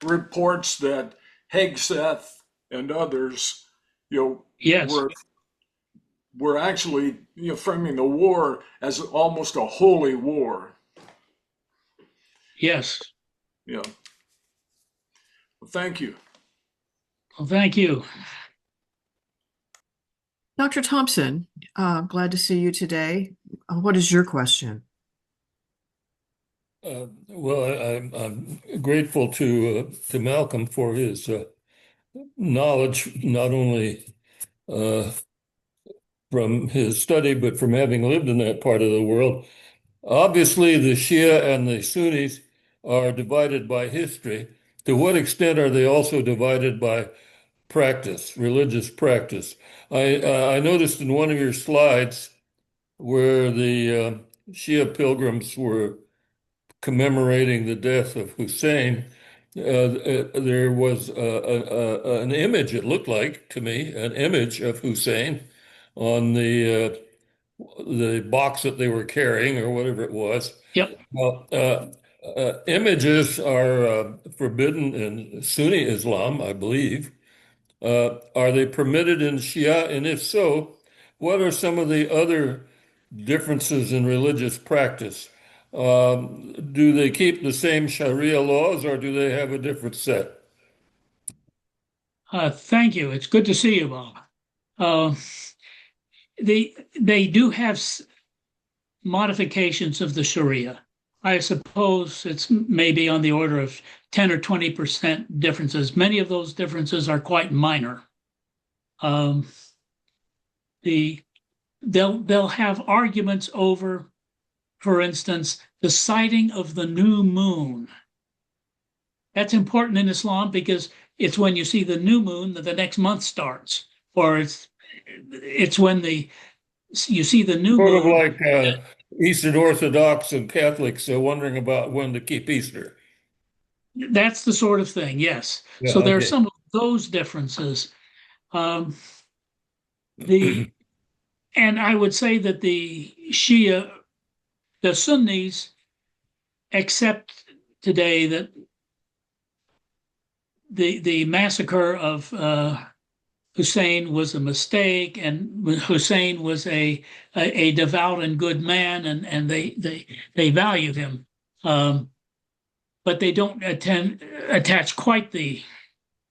reports that Hegseth and others, Yes. were actually, framing the war as almost a holy war. Yes. Yeah. Well, thank you. Well, thank you. Dr. Thompson, glad to see you today. What is your question? Well, I'm grateful to Malcolm for his knowledge, not only from his study, but from having lived in that part of the world. Obviously, the Shia and the Sunnis are divided by history. To what extent are they also divided by practice, religious practice? I noticed in one of your slides where the Shia pilgrims were commemorating the death of Hussein, there was an image, it looked like to me, an image of Hussein on the box that they were carrying or whatever it was. Yep. Well, images are forbidden in Sunni Islam, I believe. Are they permitted in Shia? And if so, what are some of the other differences in religious practice? Do they keep the same Sharia laws or do they have a different set? Thank you. It's good to see you, Bob. They do have modifications of the Sharia. I suppose it's maybe on the order of 10 or 20% differences. Many of those differences are quite minor. They'll have arguments over, for instance, the sighting of the new moon. That's important in Islam because it's when you see the new moon that the next month starts, or it's when the You see the new Sort of moon. like Eastern Orthodox and Catholics wondering about when to keep Easter. That's the sort of thing, yes. Yeah, So there are okay. some of those differences. Um, the and I would say that the Sunnis accept today that the massacre of Hussein was a mistake, and Hussein was a devout and good man, and they valued him, but they don't attach quite the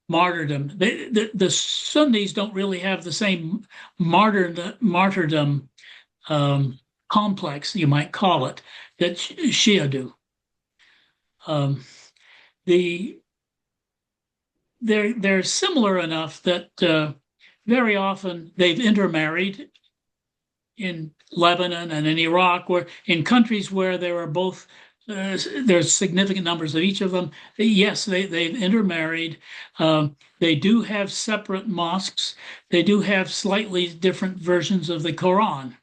martyrdom. The Sunnis don't really have the same martyrdom complex, you might call it, that Shia do. Um, the they're similar enough that very often they've intermarried in Lebanon and in Iraq, where in countries where there are both there's significant numbers of each of them. Yes, they've intermarried. They do have separate mosques. They do have slightly different versions of the Quran.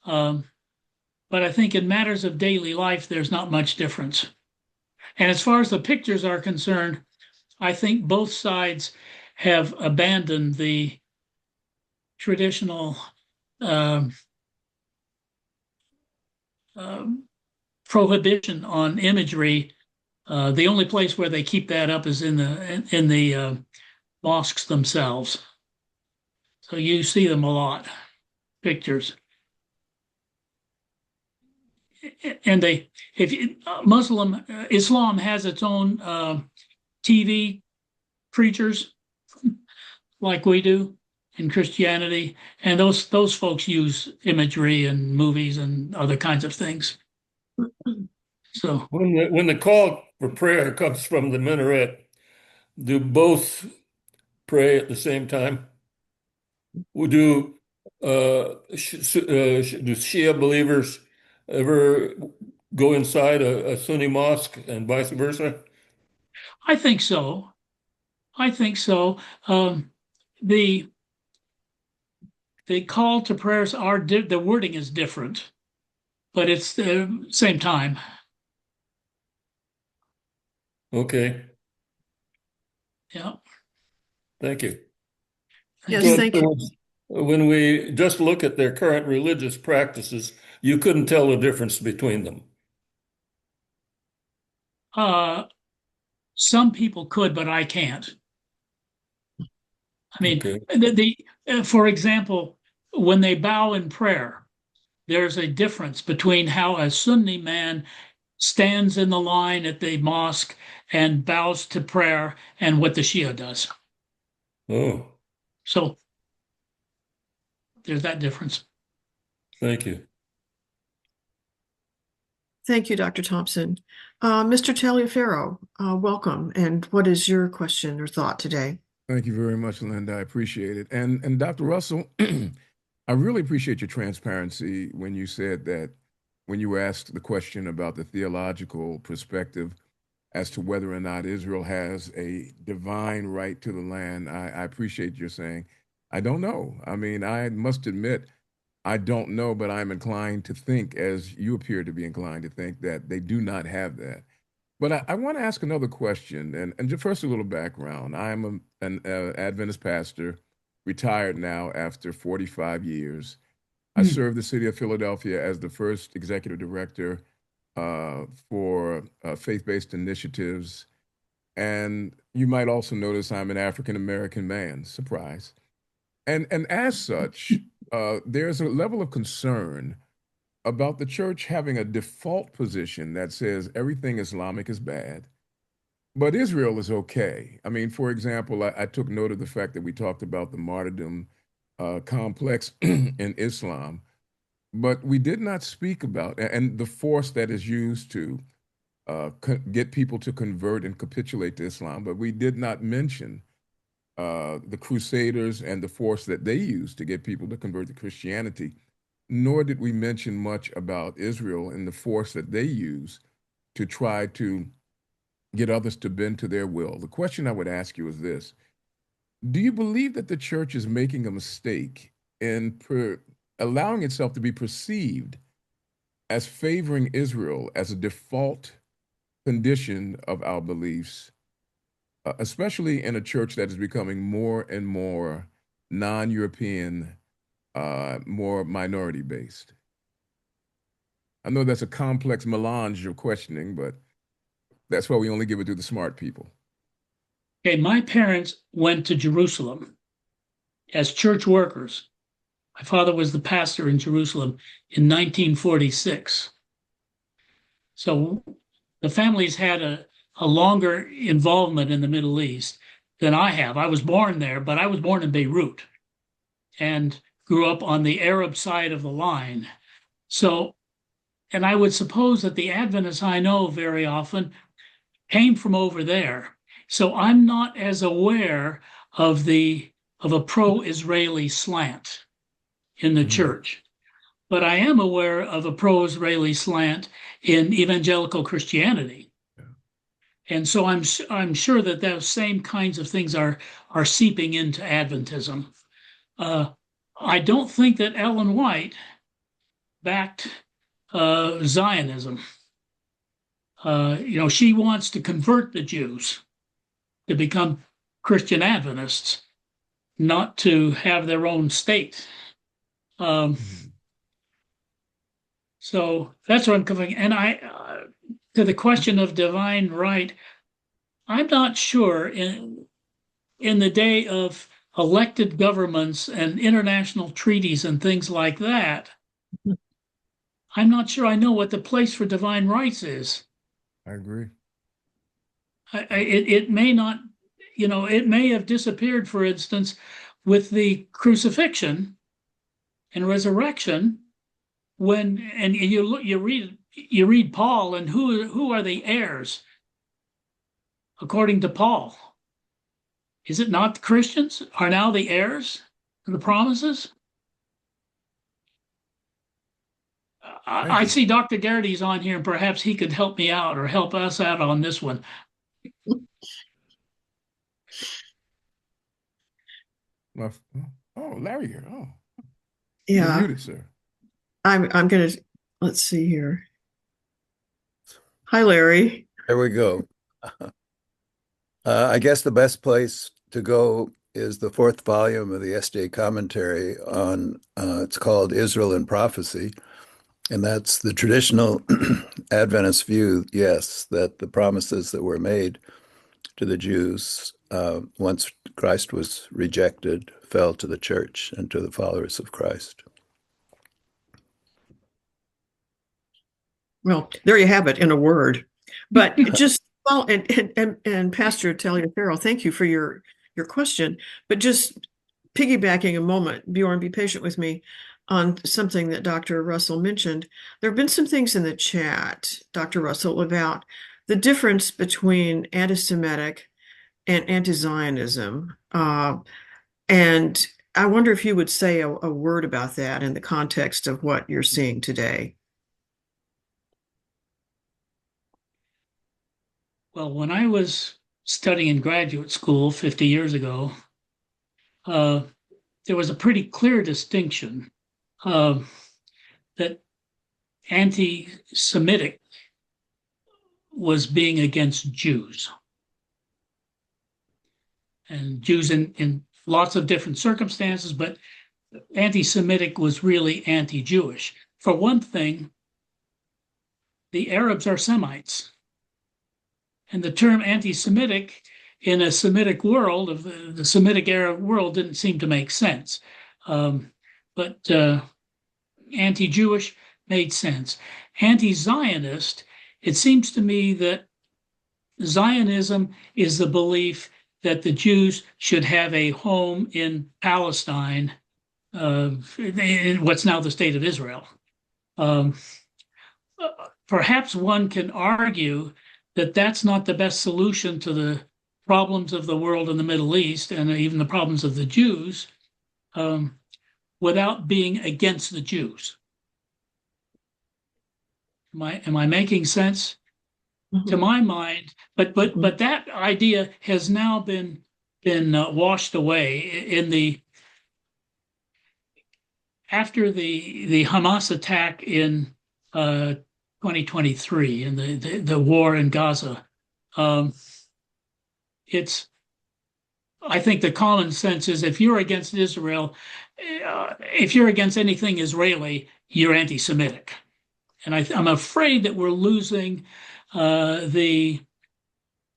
Um, but I think in matters of daily life, there's not much difference. And as far as the pictures are concerned, I think both sides have abandoned the traditional um, um, prohibition on imagery. The only place where they keep that up is in the mosques themselves. So you see them a lot, pictures. And Islam has its own TV preachers like we do in Christianity, and those folks use imagery and movies and other kinds of things. So When the call for prayer comes from the minaret, do both pray at the same time? Do do Shia believers ever go inside a Sunni mosque and vice versa? I think so. I think so. The the call to prayers the wording is different, but it's the same time. Okay, Yeah. thank you. Yes, So in thank other you. words, when we just look at their current religious practices, you couldn't tell the difference between them. Uh, some people could, but I can't. I mean, Okay. for example, when they bow in prayer, there's a difference between how a Sunni man stands in the line at the mosque and bows to prayer and what the Shia does. Oh, So there's that difference. thank you. Thank you, Dr. Thompson. Mr. Taliaferro, welcome. And what is your question or thought today? Thank you very much, Linda. I appreciate it. And Dr. Russell, I really appreciate your transparency when you said that when you were asked the question about the theological perspective as to whether or not Israel has a divine right to the land. I appreciate your saying, I don't know. I mean, I must admit, I don't know, but I'm inclined to think, as you appear to be inclined to think, that they do not have that. But I want to ask another question, and just first a little background. I'm an Adventist pastor, retired now after 45 years. I Hmm. served the city of Philadelphia as the first executive director for faith-based initiatives. And you might also notice I'm an African American man. Surprise. And as such, there's a level of concern about the church having a default position that says everything Islamic is bad, but Israel is okay. I mean, for example, I took note of the fact that we talked about the martyrdom complex in Islam, but we did not speak about and the force that is used to get people to convert and capitulate to Islam, but we did not mention the Crusaders and the force that they used to get people to convert to Christianity, nor did we mention much about Israel and the force that they use to try to get others to bend to their will. The question I would ask you is this: do you believe that the church is making a mistake in allowing itself to be perceived as favoring Israel as a default condition of our beliefs, especially in a church that is becoming more and more non-European, more minority-based? I know that's a complex melange of questioning, but that's why we only give it to the smart people. Okay, my parents went to Jerusalem as church workers. My father was the pastor in Jerusalem in 1946. So the family's had a longer involvement in the Middle East than I have. I was born there, but I was born in Beirut and grew up on the Arab side of the line. So, and I would suppose that the Adventists I know very often came from over there. So I'm not as aware of a pro-Israeli slant in the church, but I am aware of a pro-Israeli slant in evangelical Christianity. And so I'm sure that those same kinds of things are seeping into Adventism. I don't think that Ellen White backed Zionism. She wants to convert the Jews to become Christian Adventists, not to have their own state. So that's what I'm coming. And to the question of divine right, I'm not sure in the day of elected governments and international treaties and things like that, I'm not sure I know what the place for divine rights is. I agree. It may not, it may have disappeared, for instance, with the crucifixion and resurrection. And you read Paul, and who are the heirs according to Paul? Is it not the Christians are now the heirs of the promises? I see Dr. Garrity's on here, and perhaps he could help me out or help us out on this one. Larry here. Oh, Yeah. you're muted, sir. I'm gonna, let's see here. Hi, Larry. There we go. I guess the best place to go is the fourth volume of the S.J. commentary on, it's called Israel in Prophecy. And that's the traditional Adventist view, yes, that the promises that were made to the Jews once Christ was rejected fell to the church and to the followers of Christ. Well, there you have it in a word. But just well, and Pastor Talia Farrell, thank you for your question. But just piggybacking a moment, Bjorn, be patient with me on something that Dr. Russell mentioned. There have been some things in the chat, Dr. Russell, about the difference between anti-Semitic and anti-Zionism. And I wonder if you would say a word about that in the context of what you're seeing today. Well, when I was studying in graduate school 50 years ago, there was a pretty clear distinction that anti-Semitic was being against Jews. And Jews in lots of different circumstances, but anti-Semitic was really anti-Jewish. For one thing, the Arabs are Semites. And the term anti-Semitic in a Semitic world, of the Semitic Arab world, didn't seem to make sense. But anti-Jewish made sense. Anti-Zionist, it seems to me that Zionism is the belief that the Jews should have a home in Palestine, in what's now the state of Israel. Perhaps one can argue that that's not the best solution to the problems of the world in the Middle East and even the problems of the Jews, without being against the Jews. Am I making sense? Mm-hmm. To my mind, but that idea has now been washed away in the after the Hamas attack in 2023 and the war in Gaza, it's I think the common sense is if you're against Israel, if you're against anything Israeli, you're anti-Semitic. And I'm afraid that we're losing the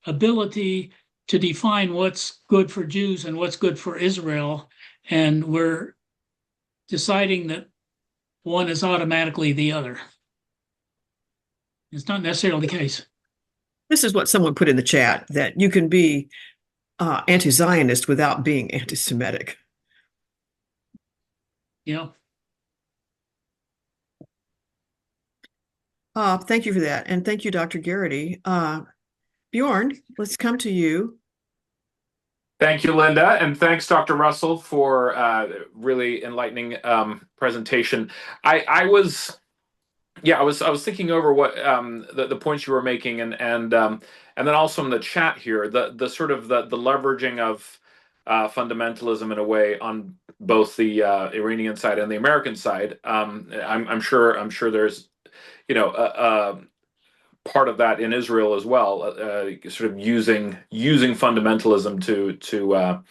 ability to define what's good for Jews and what's good for Israel. And we're deciding that one is automatically the other. It's not necessarily the case. This is what someone put in the chat, that you can be anti-Zionist without being anti-Semitic. You know. Thank you for that. And thank you, Dr. Garrity. Bjorn, let's come to you. Thank you, Linda, and thanks, Dr. Russell, for really enlightening presentation. I was thinking over what the points you were making, and then also in the chat here, the sort of the leveraging of fundamentalism in a way on both the Iranian side and the American side. I'm sure there's part of that in Israel as well, sort of using fundamentalism to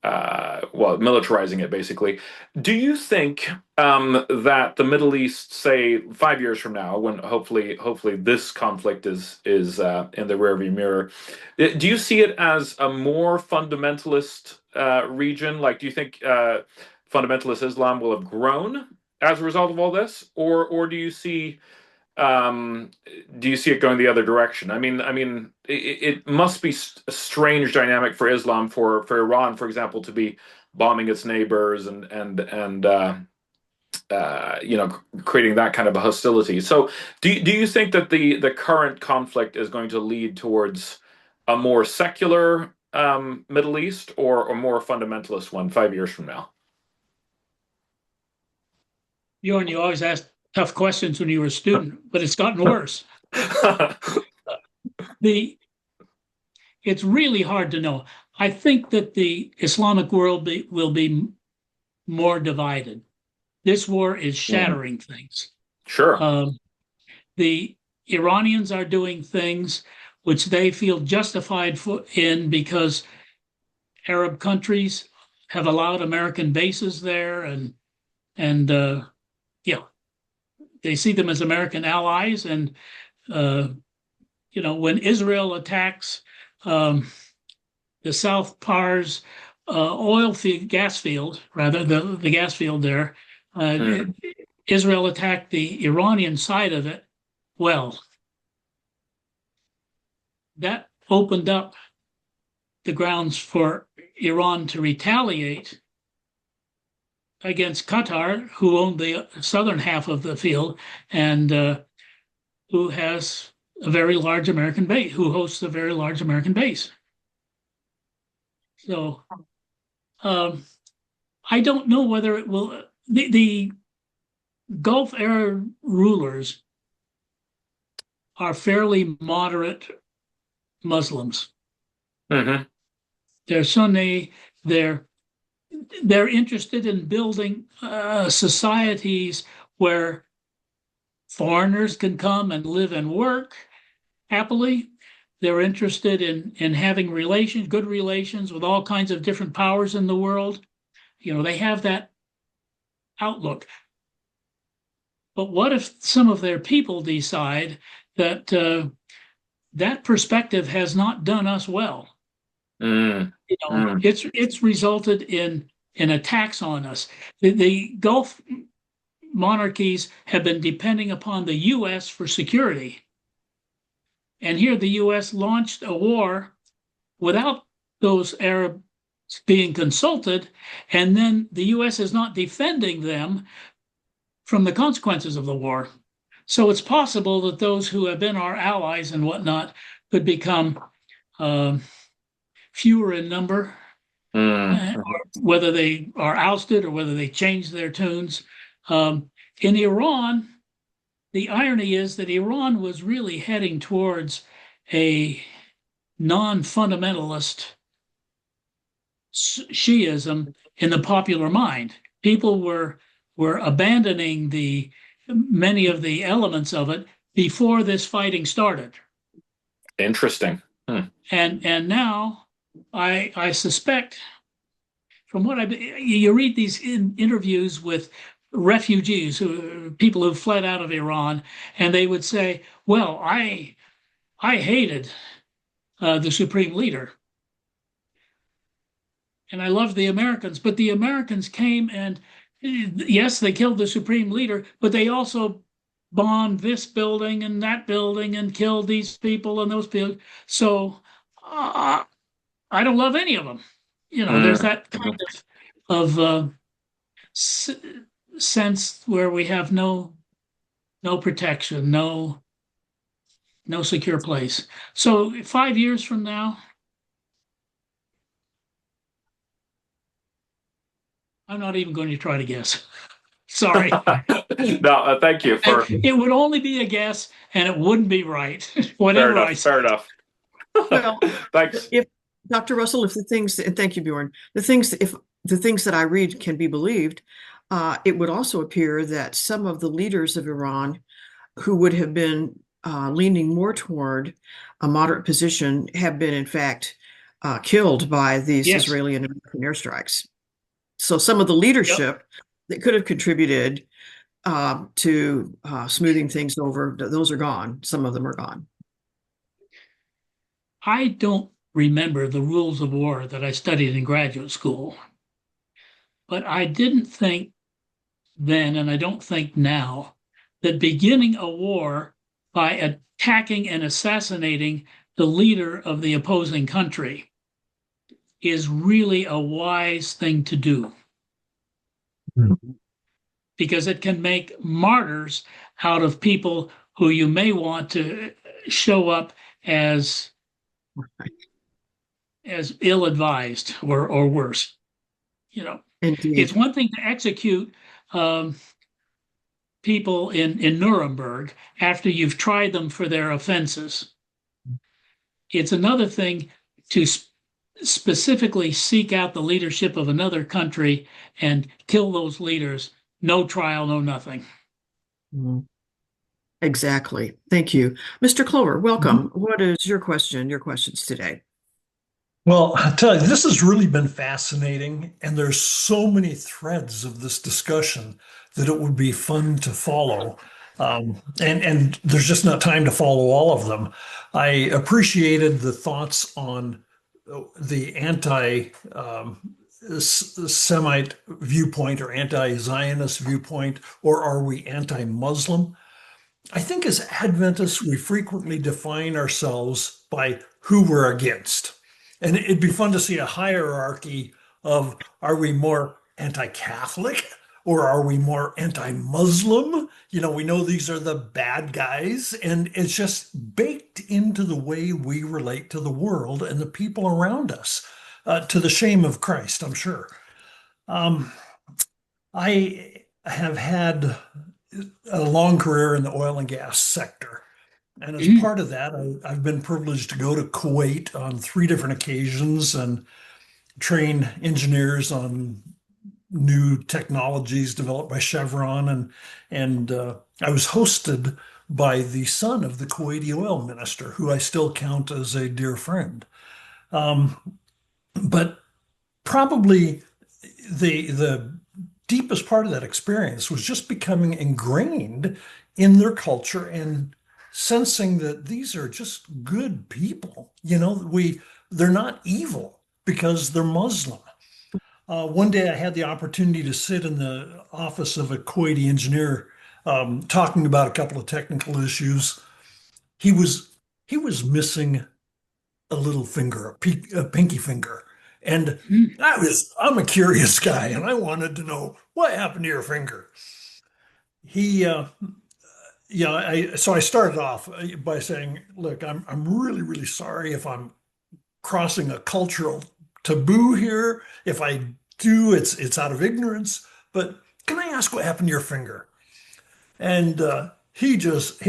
militarizing it, basically. Do you think that the Middle East, say 5 years from now, when hopefully this conflict is in the rearview mirror, do you see it as a more fundamentalist region? Like, do you think fundamentalist Islam will have grown as a result of all this, or do you see it going the other direction? I mean, it must be a strange dynamic for Islam, for Iran, for example, to be bombing its neighbors and creating that kind of a hostility. So, do you think that the current conflict is going to lead towards a more secular Middle East or a more fundamentalist one 5 years from now? Bjorn, you always ask tough questions when you were a student, but it's gotten worse. It's really hard to know. I think that the Islamic world will be more divided. This war is shattering things. Sure. The Iranians are doing things which they feel justified in because Arab countries have allowed American bases there, and they see them as American allies. And, when Israel attacks the South Pars gas field there, Israel attacked the Iranian side of it. Well, that opened up the grounds for Iran to retaliate against Qatar, who owned the southern half of the field and who has a very large American base, who hosts a very large American base. So I don't know whether it will. The Gulf Arab rulers are fairly moderate Muslims. Mm-hmm. They're Sunni. They're interested in building societies where foreigners can come and live and work happily. They're interested in having good relations with all kinds of different powers in the world. They have that outlook. But what if some of their people decide that that perspective has not done us well? It's resulted in attacks on us. The Gulf monarchies have been depending upon the U.S. for security. And here the U.S. launched a war without those Arabs being consulted, and then the U.S. is not defending them from the consequences of the war. So it's possible that those who have been our allies and whatnot could become fewer in number, whether they are ousted or whether they change their tunes. In Iran, the irony is that Iran was really heading towards a non-fundamentalist Shiism in the popular mind. People were were abandoning many of the elements of it before this fighting started. Interesting. And now I suspect, from what you read these interviews with refugees, people who fled out of Iran, and they would say, well, I hated the supreme leader, and I loved the Americans, but the Americans came and, yes, they killed the supreme leader, but they also bombed this building and that building and killed these people and those people. So I don't love any of them. There's that kind of sense where we have no protection, no secure place. So 5 years from now, I'm not even going to try to guess. Sorry. No, thank you for. It would only be a guess, and it wouldn't be right. Whatever I say. Fair enough. Well, Thanks. if Dr. Russell, if the things, and thank you, Bjorn, if the things that I read can be believed, it would also appear that some of the leaders of Iran who would have been leaning more toward a moderate position have been, in fact, killed by these Yes. Israeli and American airstrikes. So some of the leadership that could have contributed to smoothing things over, those are gone. Some of them are gone. I don't remember the rules of war that I studied in graduate school, but I didn't think then, and I don't think now, that beginning a war by attacking and assassinating the leader of the opposing country is really a wise thing to do. Because it can make martyrs out of people who you may want to show up as ill-advised or worse. Indeed. It's one thing to execute people in Nuremberg after you've tried them for their offenses. It's another thing to specifically seek out the leadership of another country and kill those leaders. No trial, no nothing. Exactly. Thank you. Mr. Clover, welcome. What is your questions today? Well, I tell you, this has really been fascinating, and there's so many threads of this discussion that it would be fun to follow. And there's just not time to follow all of them. I appreciated the thoughts on the anti-Semite viewpoint or anti-Zionist viewpoint, or are we anti-Muslim? I think as Adventists, we frequently define ourselves by who we're against. And it'd be fun to see a hierarchy of, are we more anti-Catholic or are we more anti-Muslim? We know these are the bad guys, and it's just baked into the way we relate to the world and the people around us, to the shame of Christ, I'm sure. I have had a long career in the oil and gas sector. And as part of that, I've been privileged to go to Kuwait on 3 different occasions and train engineers on new technologies developed by Chevron. And I was hosted by the son of the Kuwaiti oil minister, who I still count as a dear friend. But probably the deepest part of that experience was just becoming ingrained in their culture and sensing that these are just good people. They're not evil because they're Muslim. One day I had the opportunity to sit in the office of a Kuwaiti engineer talking about a couple of technical issues. He was missing a little finger, a pinky finger. And I'm a curious guy, and I wanted to know what happened to your finger. So I started off by saying, look, I'm really, really sorry if I'm crossing a cultural taboo here. If I do, it's out of ignorance. But can I ask what happened to your finger? And he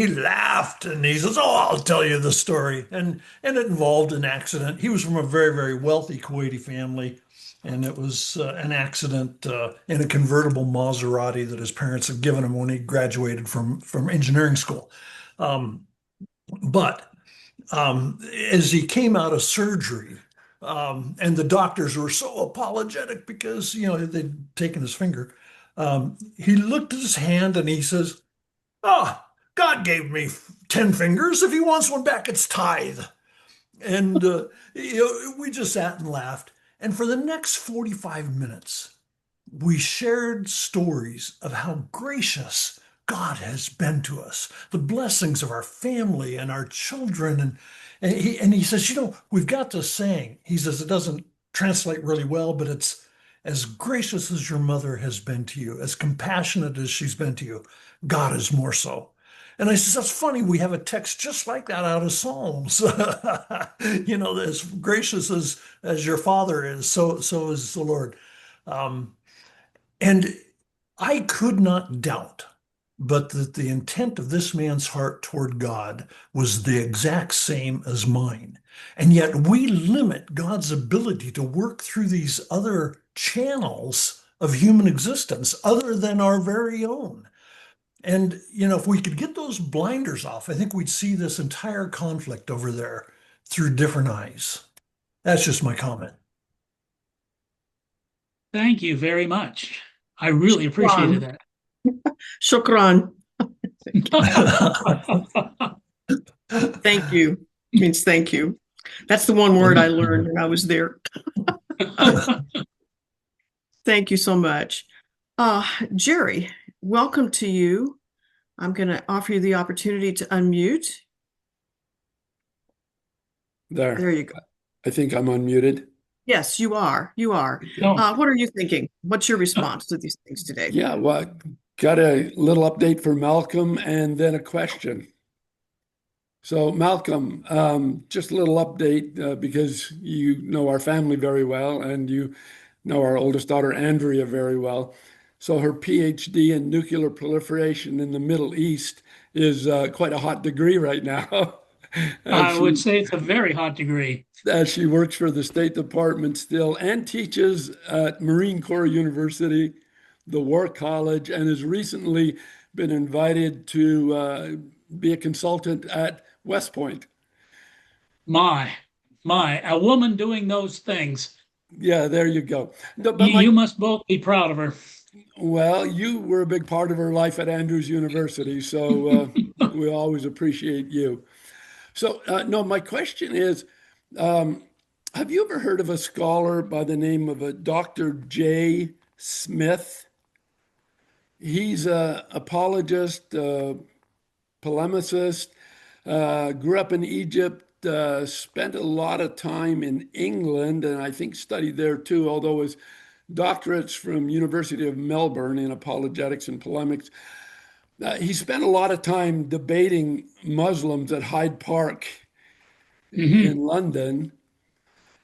laughed and he says, oh, I'll tell you the story. And it involved an accident. He was from a very, very wealthy Kuwaiti family. and it was an accident in a convertible Maserati that his parents had given him when he graduated from engineering school. Um, but as he came out of surgery, and the doctors were so apologetic because they'd taken his finger, he looked at his hand and he says, "Ah, God gave me 10 fingers. If he wants one back, it's tithe." And we just sat and laughed. And for the next 45 minutes, we shared stories of how gracious God has been to us, the blessings of our family and our children. And he says, we've got this saying. He says it doesn't translate really well, but it's as gracious as your mother has been to you, as compassionate as she's been to you, God is more so. And I says, that's funny. We have a text just like that out of Psalms. As gracious as your father is, so is the Lord. And I could not doubt but that the intent of this man's heart toward God was the exact same as mine. And yet we limit God's ability to work through these other channels of human existence other than our very own. And, if we could get those blinders off, I think we'd see this entire conflict over there through different eyes. That's just my comment. Thank you very much. I really appreciated that. Shukran. Thank you. Means thank you. That's the one word I learned when I was there. Thank you so much. Jerry, welcome to you. I'm going to offer you the opportunity to unmute. There you go. I think I'm unmuted. Yes, you are. You are. What are you thinking? What's your response to these things today? Yeah, well, got a little update for Malcolm and then a question. So Malcolm, just a little update because you know our family very well and you know our oldest daughter, Andrea, very well. So her PhD in nuclear proliferation in the Middle East is quite a hot degree right now. I would say it's a very hot degree. She works for the State Department still and teaches at Marine Corps University, the War College, and has recently been invited to be a consultant at West Point. My, a woman doing those things. Yeah, there you go. No, you must both be proud of her. Well, you were a big part of her life at Andrews University, so we always appreciate you. So, no, my question is, have you ever heard of a scholar by the name of Dr. J. Smith? He's an apologist, polemicist, grew up in Egypt, spent a lot of time in England, and I think studied there too, although his doctorates from University of Melbourne in apologetics and polemics. He spent a lot of time debating Muslims at Hyde Park in London.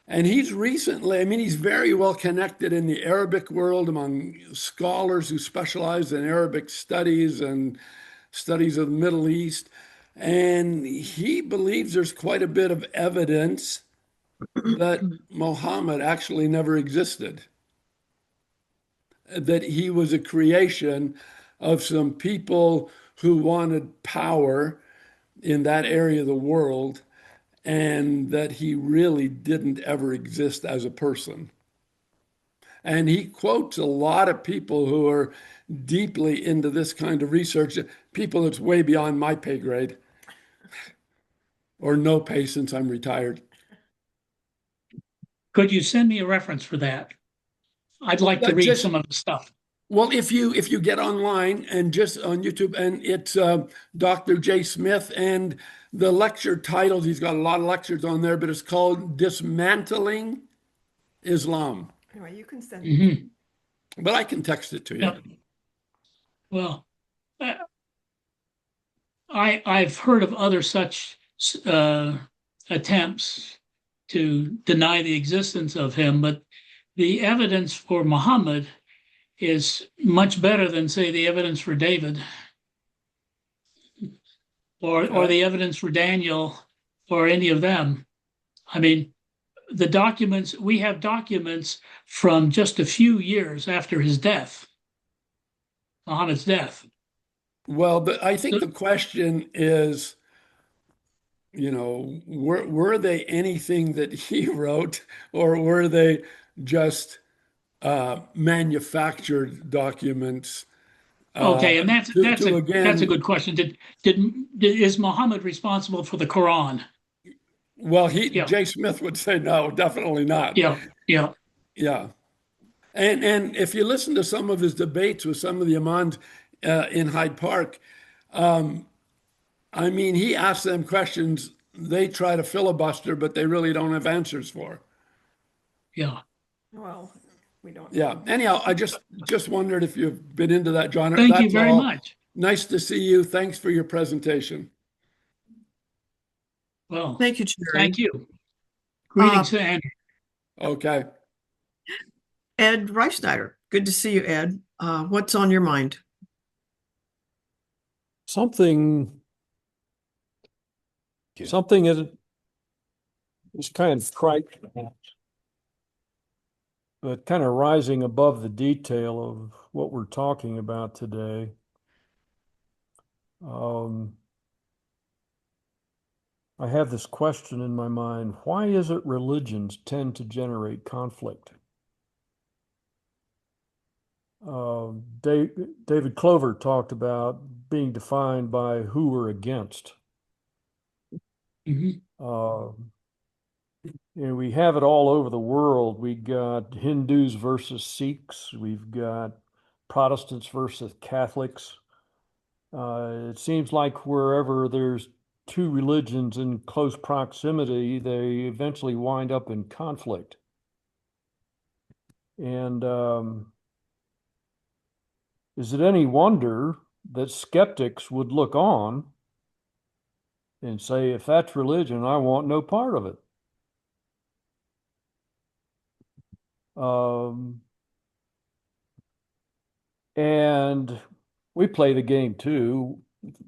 And he's recently, he's very well connected in the Arabic world among scholars who specialize in Arabic studies and studies of the Middle East. And he believes there's quite a bit of evidence that Muhammad actually never existed, that he was a creation of some people who wanted power in that area of the world, and that he really didn't ever exist as a person. And he quotes a lot of people who are deeply into this kind of research, people that's way beyond my pay grade, or no pay since I'm retired. Could you send me a reference for that? I'd like to read some of the stuff. Well, if you get online and just on YouTube, and it's Dr. J. Smith, and the lecture titles, he's got a lot of lectures on there, but it's called Dismantling Islam. Anyway, you can send it. But I can text it to you. Yep. Well, I've heard of other such attempts to deny the existence of him, but the evidence for Muhammad is much better than, say, the evidence for David or the evidence for Daniel or any of them. the documents, we have documents from just a few years after his death, Muhammad's death. Well, I think So- the question is, were they anything that he wrote, or were they just manufactured documents? Okay, and that's To a again, good question. Is Muhammad responsible for the Quran? well, Yeah, Jay Smith would say no, definitely not. yeah, yeah. Yeah. And if you listen to some of his debates with some of the imams in Hyde Park, I mean, he asks them questions they try to filibuster, but they really don't have answers for. Yeah. Well, we don't. Yeah. Anyhow, I just wondered if you've been into that, John. Thank you That's very all. much. Nice to see you. Thanks for your presentation. Well, Thank you, Jerry. thank you. Greetings to Andrew. Okay. Ed Reisnyder. Good to see you, Ed. What's on your mind? Something is kind of trite, but kind of rising above the detail of what we're talking about today. I have this question in my mind: why is it religions tend to generate conflict? David Clover talked about being defined by who we're against. Mhm. And we have it all over the world. We got Hindus versus Sikhs. We've got Protestants versus Catholics. It seems like wherever there's two religions in close proximity, they eventually wind up in conflict. And is it any wonder that skeptics would look on and say, if that's religion, I want no part of it? And we play the game too.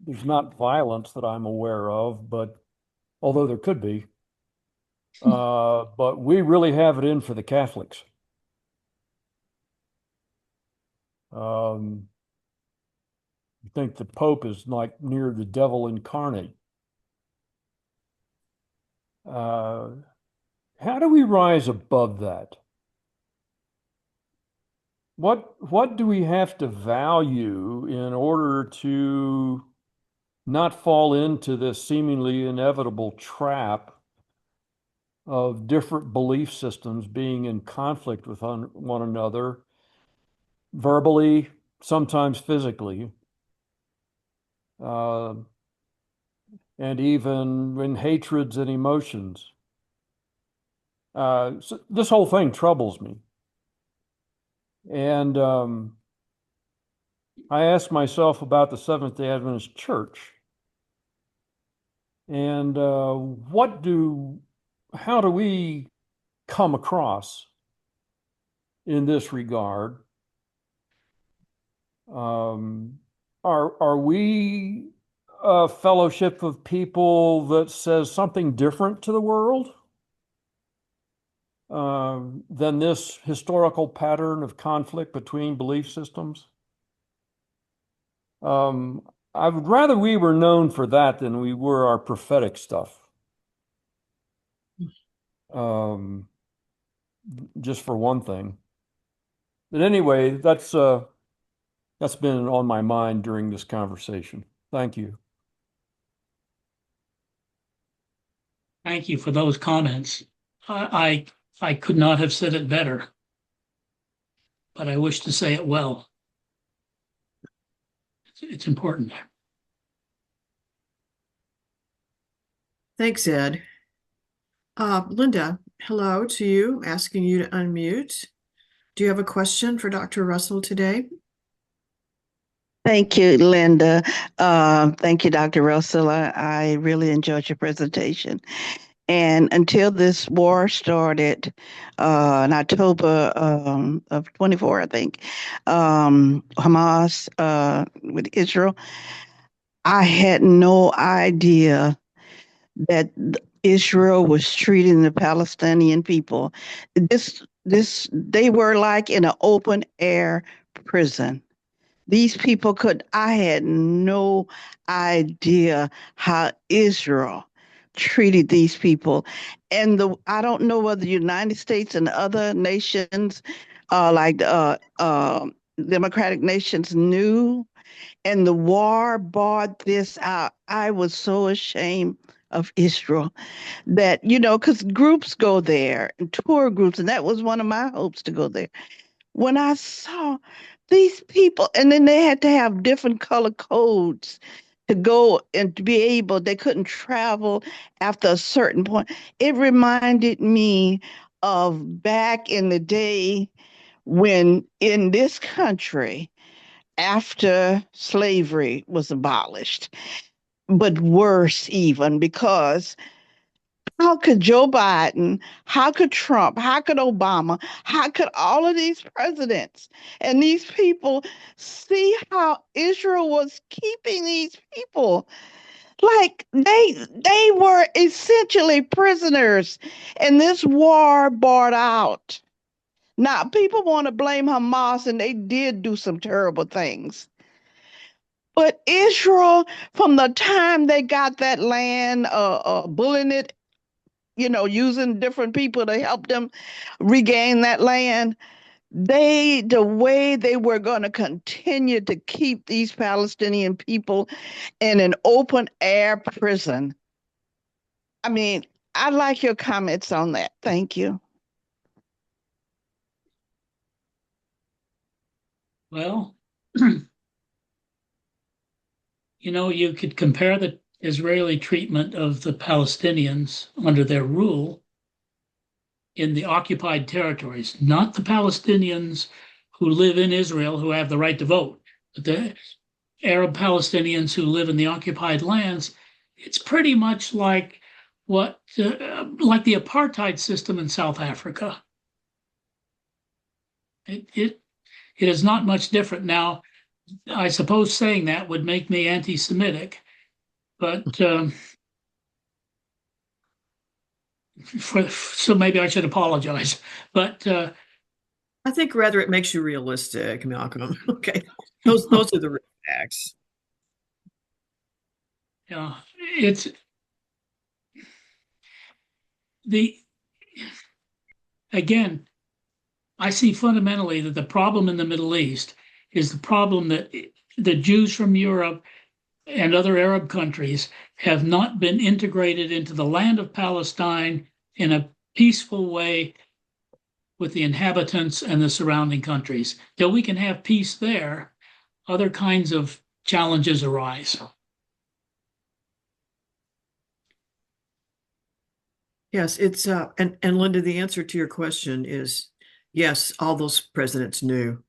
There's not violence that I'm aware of, but although there could be, but we really have it in for the Catholics. I think the Pope is like near the devil incarnate. How do we rise above that? What do we have to value in order to not fall into this seemingly inevitable trap of different belief systems being in conflict with one another, verbally, sometimes physically, and even in hatreds and emotions? So this whole thing troubles me. And I asked myself about the Seventh-day Adventist Church. And how do we come across in this regard? Are we a fellowship of people that says something different to the world than this historical pattern of conflict between belief systems? I would rather we were known for that than we were our prophetic stuff. Just for one thing. But anyway, that's been on my mind during this conversation. Thank you. Thank you for those comments. I could not have said it better, but I wish to say it well. It's important. Thanks, Ed. Linda, hello to you, asking you to unmute. Do you have a question for Dr. Russell today? Thank you, Linda. Thank you, Dr. Russell. I really enjoyed your presentation. And until this war started in October of 24, I think, Hamas with Israel, I had no idea that Israel was treating the Palestinian people. They were like in an open air prison. These people I had no idea how Israel treated these people. And I don't know whether the United States and other nations, like democratic nations, knew, and the war brought this out. I was so ashamed of Israel that, because groups go there and tour groups, and that was one of my hopes to go there. When I saw these people, and then they had to have different color codes to go and to be able, they couldn't travel after a certain point. It reminded me of back in the day when in this country, after slavery was abolished, but worse even, because how could Joe Biden, how could Trump, how could Obama, how could all of these presidents and these people see how Israel was keeping these people? Like they were essentially prisoners, and this war brought out. Now, people want to blame Hamas, and they did do some terrible things. But Israel, from the time they got that land, bullying it, using different people to help them regain that land, the way they were going to continue to keep these Palestinian people in an open air prison. I mean, I'd like your comments on that. Thank you. Well, you could compare the Israeli treatment of the Palestinians under their rule in the occupied territories, not the Palestinians who live in Israel who have the right to vote, but the Arab Palestinians who live in the occupied lands. It's pretty much like like the apartheid system in South Africa. It is not much different. Now, I suppose saying that would make me anti-Semitic, but so maybe I should apologize. But I think rather it makes you realistic, Malcolm. Okay, those are the real facts. Yeah, it's again, I see fundamentally that the problem in the Middle East is the problem that the Jews from Europe and other Arab countries have not been integrated into the land of Palestine in a peaceful way with the inhabitants and the surrounding countries. Till we can have peace there, other kinds of challenges arise. Yes, it's and Linda, the answer to your question is yes, all those presidents knew.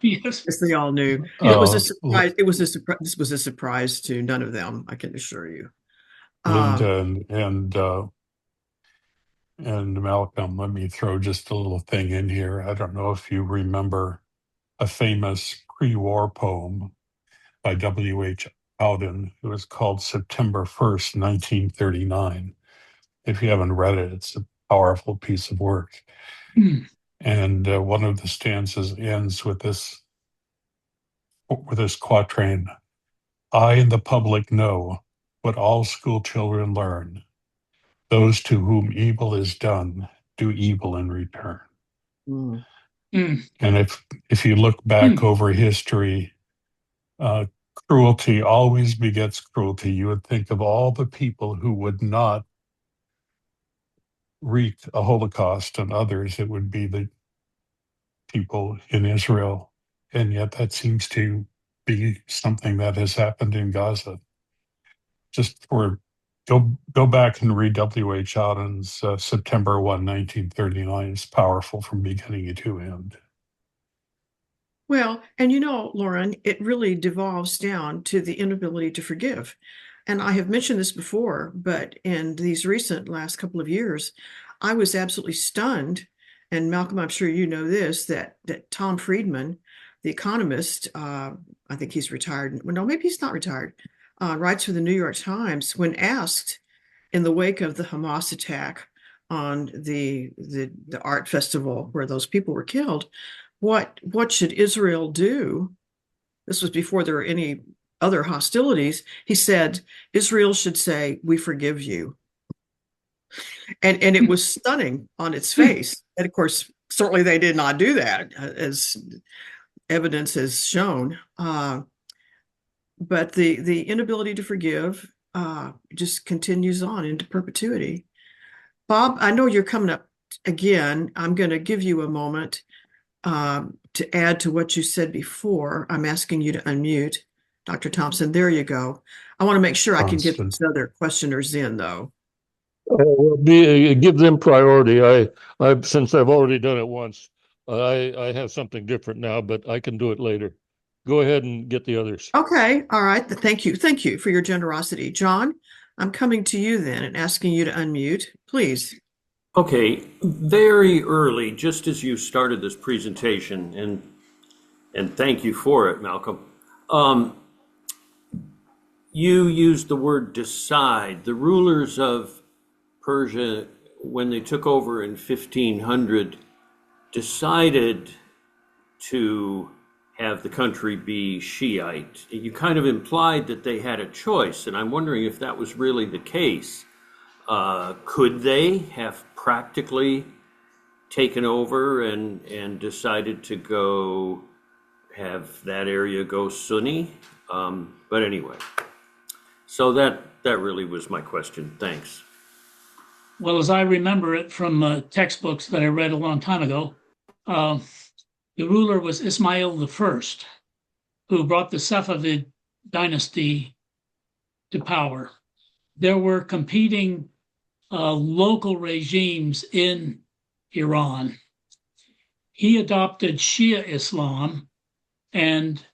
Yes, they all knew. It was a surprise. This was a surprise to none of them, I can assure you. Linda and Malcolm, let me throw just a little thing in here. I don't know if you remember a famous pre-war poem by W.H. Auden. It was called September 1st, 1939. If you haven't read it, it's a powerful piece of work. And one of the stanzas ends with this quatrain: I and the public know what all school children learn. Those to whom evil is done do evil in return. And if you look back over history, cruelty always begets cruelty. You would think of all the people who would not wreak a Holocaust on others, it would be the people in Israel. And yet that seems to be something that has happened in Gaza. Just go back and read W.H. Auden's September 1, 1939. It's powerful from beginning to end. Well, and Lauren, it really devolves down to the inability to forgive. And I have mentioned this before, but in these recent last couple of years, I was absolutely stunned. And Malcolm, I'm sure you know this, that Tom Friedman, the economist, I think he's retired. Well, no, maybe he's not retired. writes for the New York Times, when asked in the wake of the Hamas attack on the art festival where those people were killed, what should Israel do? This was before there were any other hostilities. He said, Israel should say, "We forgive you." And it was stunning on its face. And of course, certainly they did not do that, as evidence has shown. But the inability to forgive just continues on into perpetuity. Bob, I know you're coming up again. I'm going to give you a moment to add to what you said before. I'm asking you to unmute. Dr. Thompson, there you go. I want to make sure I can get these other questioners in, though. Well, give them priority. I since I've already done it once, I have something different now, but I can do it later. Go ahead and get the others. Okay, all right. Thank you for your generosity. John, I'm coming to you then and asking you to unmute, please. Okay, very early, just as you started this presentation, and thank you for it, Malcolm. You used the word decide. The rulers of Persia, when they took over in 1500, decided to have the country be Shiite. You kind of implied that they had a choice, and I'm wondering if that was really the case. Could they have practically taken over and decided to go have that area go Sunni? But anyway, so that really was my question. Thanks. Well, as I remember it from textbooks that I read a long time ago, the ruler was Ismail I, who brought the Safavid dynasty to power. There were competing local regimes in Iran. He adopted Shia Islam, and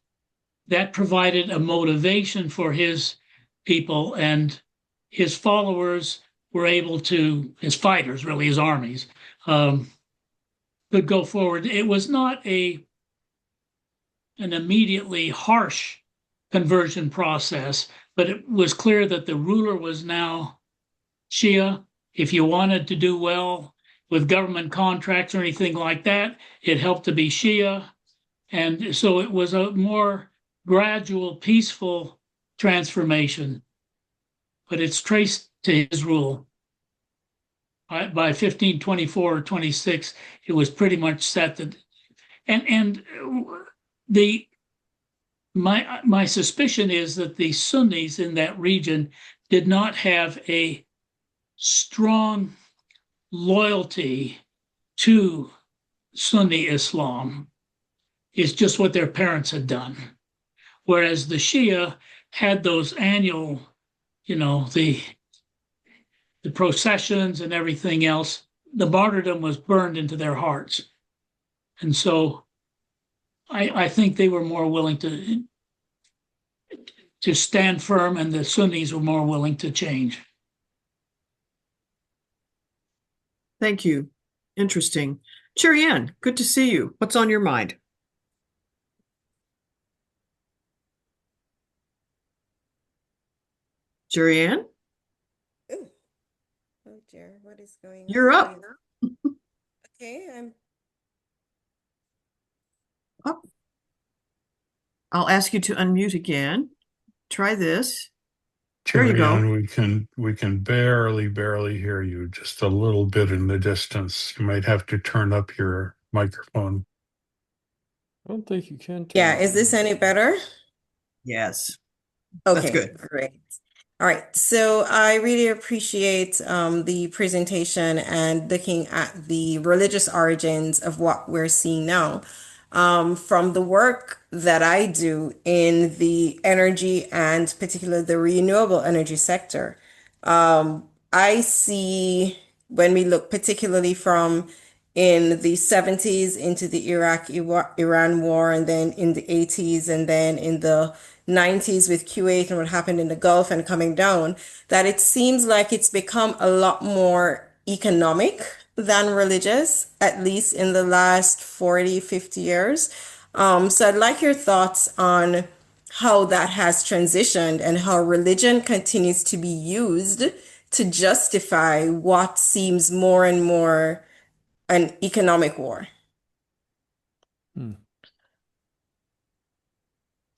that provided a motivation for his people, and his followers were able to, his fighters, really, his armies, could go forward. It was not an immediately harsh conversion process, but it was clear that the ruler was now Shia. If you wanted to do well with government contracts or anything like that, it helped to be Shia. And so it was a more gradual, peaceful transformation, but it's traced to his rule. By 1524 or 26, it was pretty much set that, and my suspicion is that the Sunnis in that region did not have a strong loyalty to Sunni Islam. It's just what their parents had done. Whereas the Shia had those annual, the processions and everything else. The martyrdom was burned into their hearts. And so I think they were more willing to stand firm, and the Sunnis were more willing to change. Thank you. Interesting. Cherianne, good to see you. What's on your mind? Cherianne? Oh dear, what is going on? You're up. Okay, I'm up. I'll ask you to unmute again. Try this. There you go. We can barely hear you, just a little bit in the distance. You might have to turn up your microphone. I don't think you can. Yeah, is this any better? Yes. Okay, That's good. Great. All right, so I really appreciate the presentation and looking at the religious origins of what we're seeing now. From the work that I do in the energy and particularly the renewable energy sector, I see when we look particularly from in the 70s into the Iran war, and then in the 80s, and then in the 90s with Kuwait and what happened in the Gulf and coming down, that it seems like it's become a lot more economic than religious, at least in the last 40, 50 years. So I'd like your thoughts on how that has transitioned and how religion continues to be used to justify what seems more and more an economic war.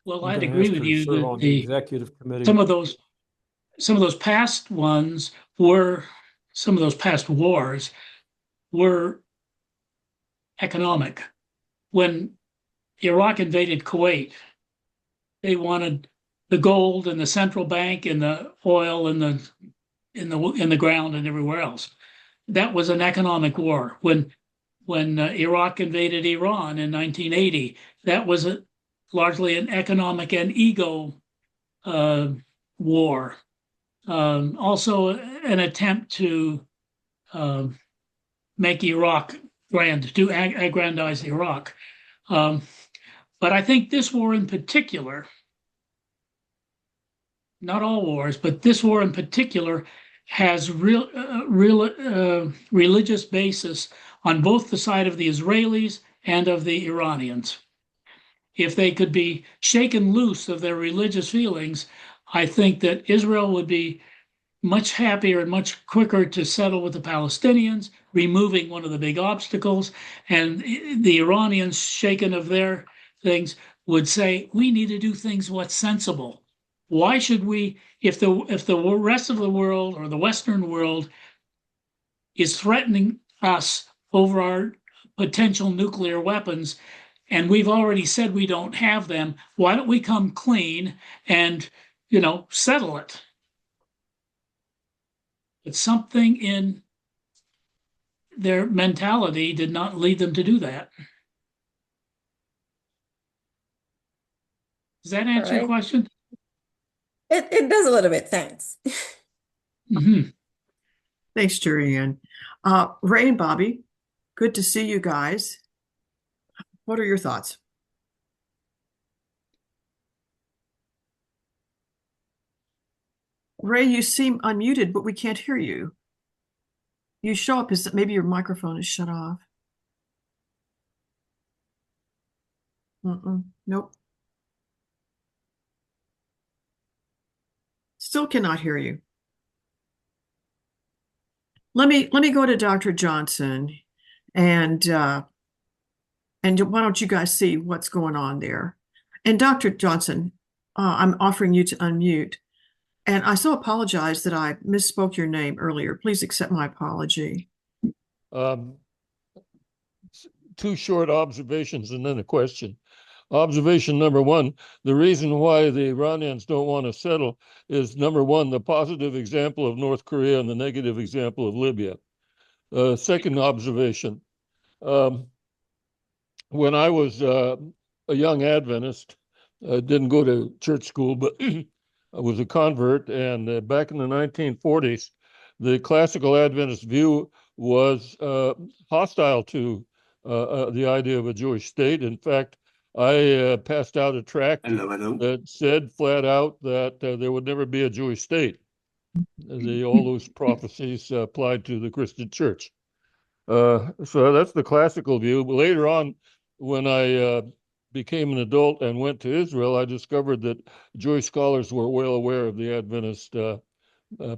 Well, I'm I'd going to agree ask with her to you serve that on the executive committee. some of those past ones were some of those past wars were economic. When Iraq invaded Kuwait, they wanted the gold and the central bank and the oil and the ground and everywhere else. That was an economic war. When Iraq invaded Iran in 1980, that was largely an economic and ego war. Also, an attempt to make Iraq grand, to aggrandize Iraq. But I think this war in particular, not all wars, but this war in particular has real religious basis on both the side of the Israelis and of the Iranians. If they could be shaken loose of their religious feelings, I think that Israel would be much happier and much quicker to settle with the Palestinians, removing one of the big obstacles. And the Iranians, shaken of their things, would say, we need to do things what's sensible. Why should we, if the rest of the world or the Western world is threatening us over our potential nuclear weapons, and we've already said we don't have them, why don't we come clean and, settle it? But something in their mentality did not lead them to do that. Does that answer your question? It does a little bit. Thanks. Thanks, Jerry Ann. Ray and Bobby, good to see you guys. What are your thoughts? Ray, you seem unmuted, but we can't hear you. You show up as maybe your microphone is shut off. Nope. Still cannot hear you. Let me go to Dr. Johnson, and why don't you guys see what's going on there? And Dr. Johnson, I'm offering you to unmute. And I so apologize that I misspoke your name earlier. Please accept my apology. Two short observations and then a question. Observation number one, the reason why the Iranians don't want to settle is, number one, the positive example of North Korea and the negative example of Libya. Second observation, when I was a young Adventist, I didn't go to church school, but I was a convert, and back in the 1940s, the classical Adventist view was hostile to the idea of a Jewish state. In fact, I passed out a tract that said flat out that there would never be a Jewish state. All those prophecies applied to the Christian church. So that's the classical view. But later on, when I became an adult and went to Israel, I discovered that Jewish scholars were well aware of the Adventist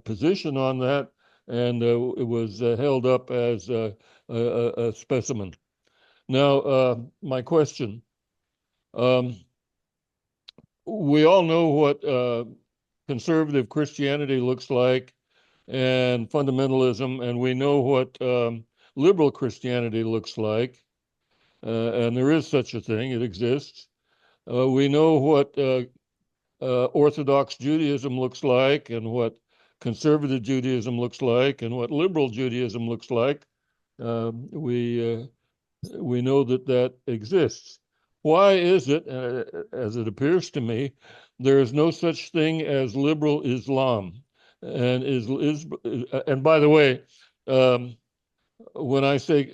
position on that, and it was held up as a specimen. Now, my question. We all know what conservative Christianity looks like and fundamentalism, and we know what liberal Christianity looks like. And there is such a thing, it exists. We know what Orthodox Judaism looks like, and what conservative Judaism looks like, and what liberal Judaism looks like. We know that exists. Why is it, as it appears to me, there is no such thing as liberal Islam? And by the way, when I say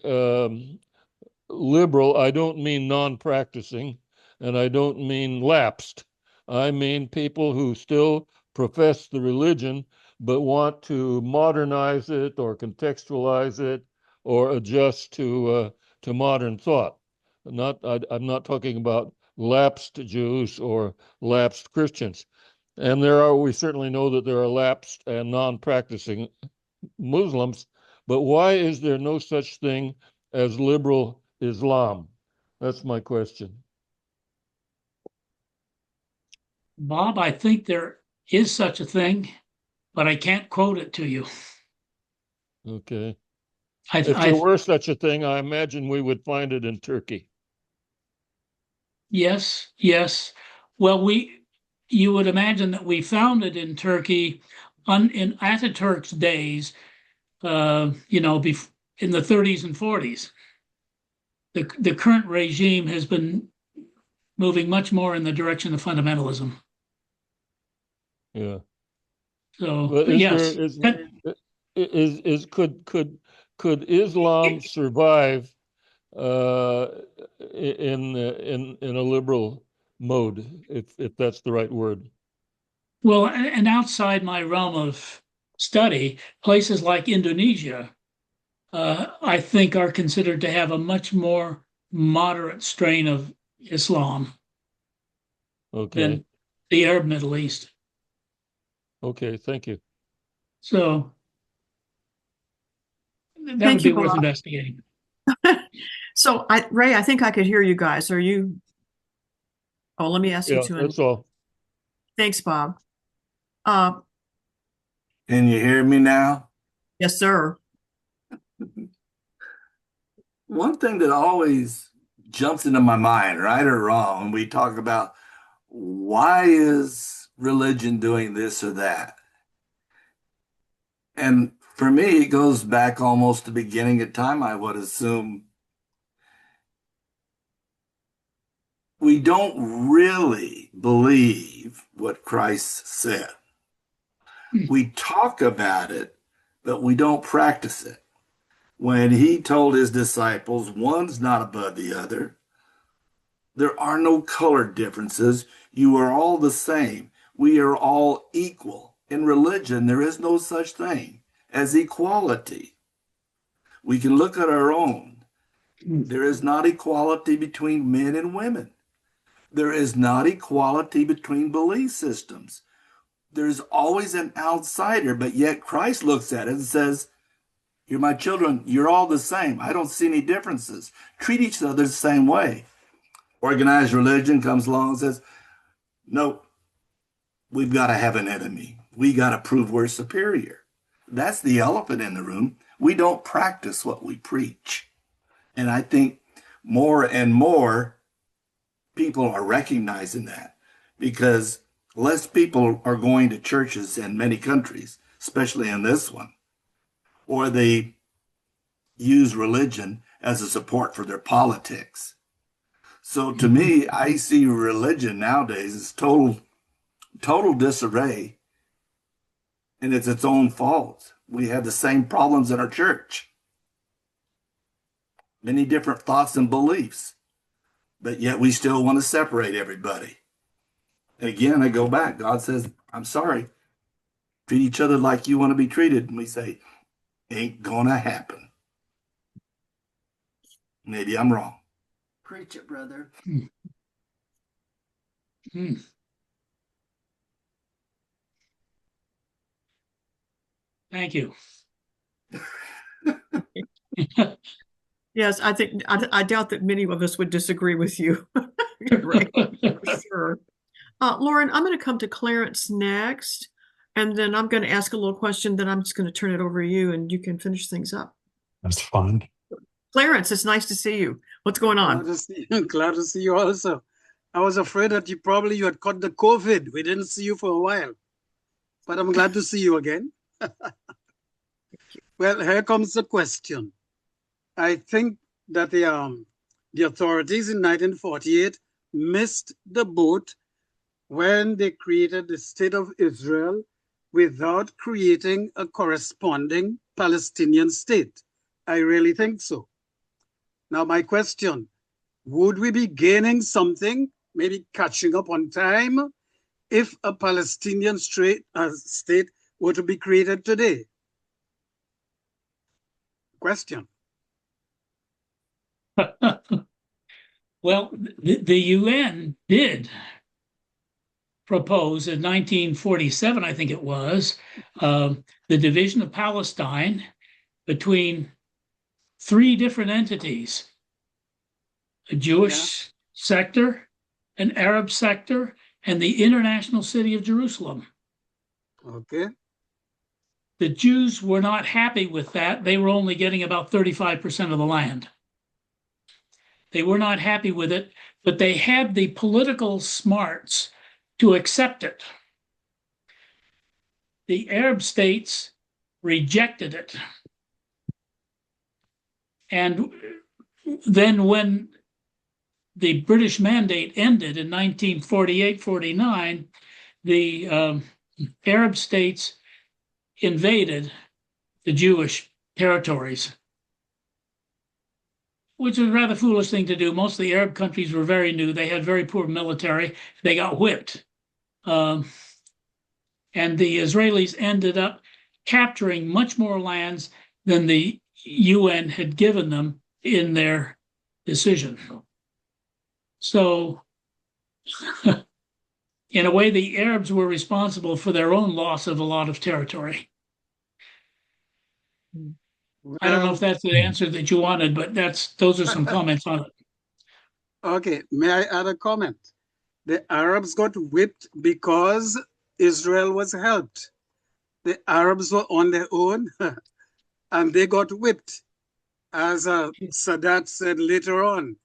liberal, I don't mean non-practicing, and I don't mean lapsed. I mean people who still profess the religion, but want to modernize it or contextualize it or adjust to modern thought. I'm not talking about lapsed Jews or lapsed Christians. And we certainly know that there are lapsed and non-practicing Muslims, but why is there no such thing as liberal Islam? That's my question. Bob, I think there is such a thing, but I can't quote it to you. Okay. I, If I there were such a thing, I imagine we would find it in Turkey. Yes, yes. Well, you would imagine that we found it in Turkey in Ataturk's days, in the 30s and 40s. The current regime has been moving much more in the direction of fundamentalism. Yeah. So, But yes, could Islam survive in a liberal mode, if that's the right word? well, and outside my realm of study, places like Indonesia, I think are considered to have a much more moderate strain of Islam Okay. than the Arab Middle East. Okay, thank you. So that Thank would be you, worth Bob. investigating. So, Ray, I think I could hear you guys. Are you? Oh, let me ask you Yeah, to. that's all. Thanks, Bob. Can you hear me now? Yes, sir. One thing that always jumps into my mind, right or wrong, we talk about why is religion doing this or that? And for me, it goes back almost to the beginning of time, I would assume. We don't really believe what Christ said. We talk about it, but we don't practice it. When he told his disciples, one's not above the other, there are no color differences. You are all the same. We are all equal. In religion, there is no such thing as equality. We can look at our own. There is not equality between men and women. There is not equality between belief systems. There's always an outsider, but yet Christ looks at it and says, you're my children, you're all the same. I don't see any differences. Treat each other the same way. Organized religion comes along and says, nope, we've got to have an enemy. We got to prove we're superior. That's the elephant in the room. We don't practice what we preach. And I think more and more people are recognizing that because less people are going to churches in many countries, especially in this one, or they use religion as a support for their politics. So to me, I see religion nowadays as total disarray, and it's its own fault. We have the same problems in our church. Many different thoughts and beliefs, but yet we still want to separate everybody. Again, I go back. God says, I'm sorry. Treat each other like you want to be treated. And we say, ain't gonna happen. Maybe I'm wrong. Preach it, brother. Thank you. Yes, I doubt that many of us would disagree with you. Right, for sure. Lauren, I'm going to come to Clarence next, and then I'm going to ask a little question. Then I'm just going to turn it over to you, and you can finish things up. That's fun. Clarence, it's nice to see you. What's going on? Glad to see you also. I was afraid that you had caught the COVID. We didn't see you for a while, but I'm glad to see you again. Well, here comes the question. I think that the authorities in 1948 missed the boat when they created the state of Israel without creating a corresponding Palestinian state. I really think so. Now, my question, would we be gaining something, maybe catching up on time, if a Palestinian state were to be created today? Question. Well, the UN did propose in 1947, I think it was, the division of Palestine between three different entities: a Jewish sector, an Arab sector, and the international city of Jerusalem. Okay. The Jews were not happy with that. They were only getting about 35% of the land. They were not happy with it, but they had the political smarts to accept it. The Arab states rejected it. And then when the British mandate ended in 1948-49, the Arab states invaded the Jewish territories, which was a rather foolish thing to do. Most of the Arab countries were very new. They had very poor military. They got whipped. And the Israelis ended up capturing much more lands than the UN had given them in their decision. So, in a way, the Arabs were responsible for their own loss of a lot of territory. I don't know if that's the answer that you wanted, but those are some comments on it. Okay, may I add a comment? The Arabs got whipped because Israel was helped. The Arabs were on their own and they got whipped. As Sadat said later on,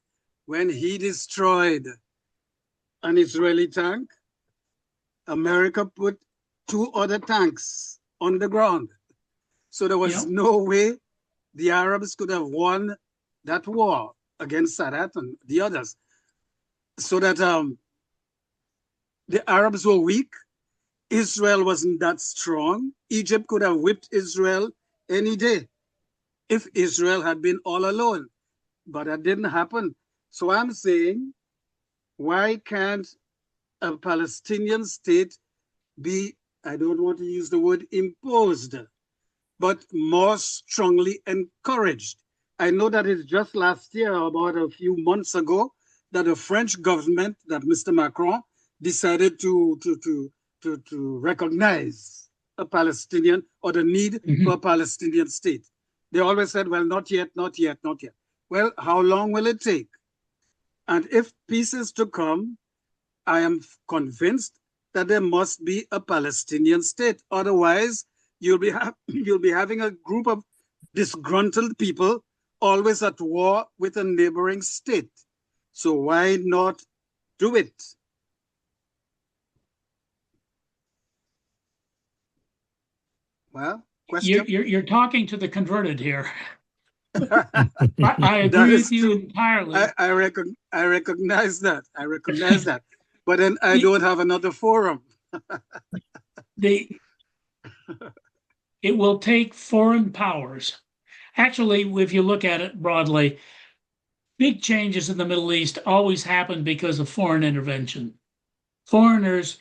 when he destroyed an Israeli tank, America put 2 other tanks on the ground. So there was no way the Arabs could have won that war against Sadat and the others. So that the Arabs were weak. Israel wasn't that strong. Egypt could have whipped Israel any day if Israel had been all alone. But that didn't happen. So I'm saying, why can't a Palestinian state be, I don't want to use the word imposed, but more strongly encouraged? I know that it's just last year, about a few months ago, that the French government, that Mr. Macron, decided to recognize a Palestinian, or the need for a Palestinian state. They always said, well, not yet, not yet, not yet. Well, how long will it take? And if peace is to come, I am convinced that there must be a Palestinian state. Otherwise, you'll be having a group of disgruntled people always at war with a neighboring state. So why not do it? Well, question? You're talking to the converted here. I agree with you entirely. I recognize that. I recognize that. But then I don't have another forum. It will take foreign powers. Actually, if you look at it broadly, big changes in the Middle East always happen because of foreign intervention. Foreigners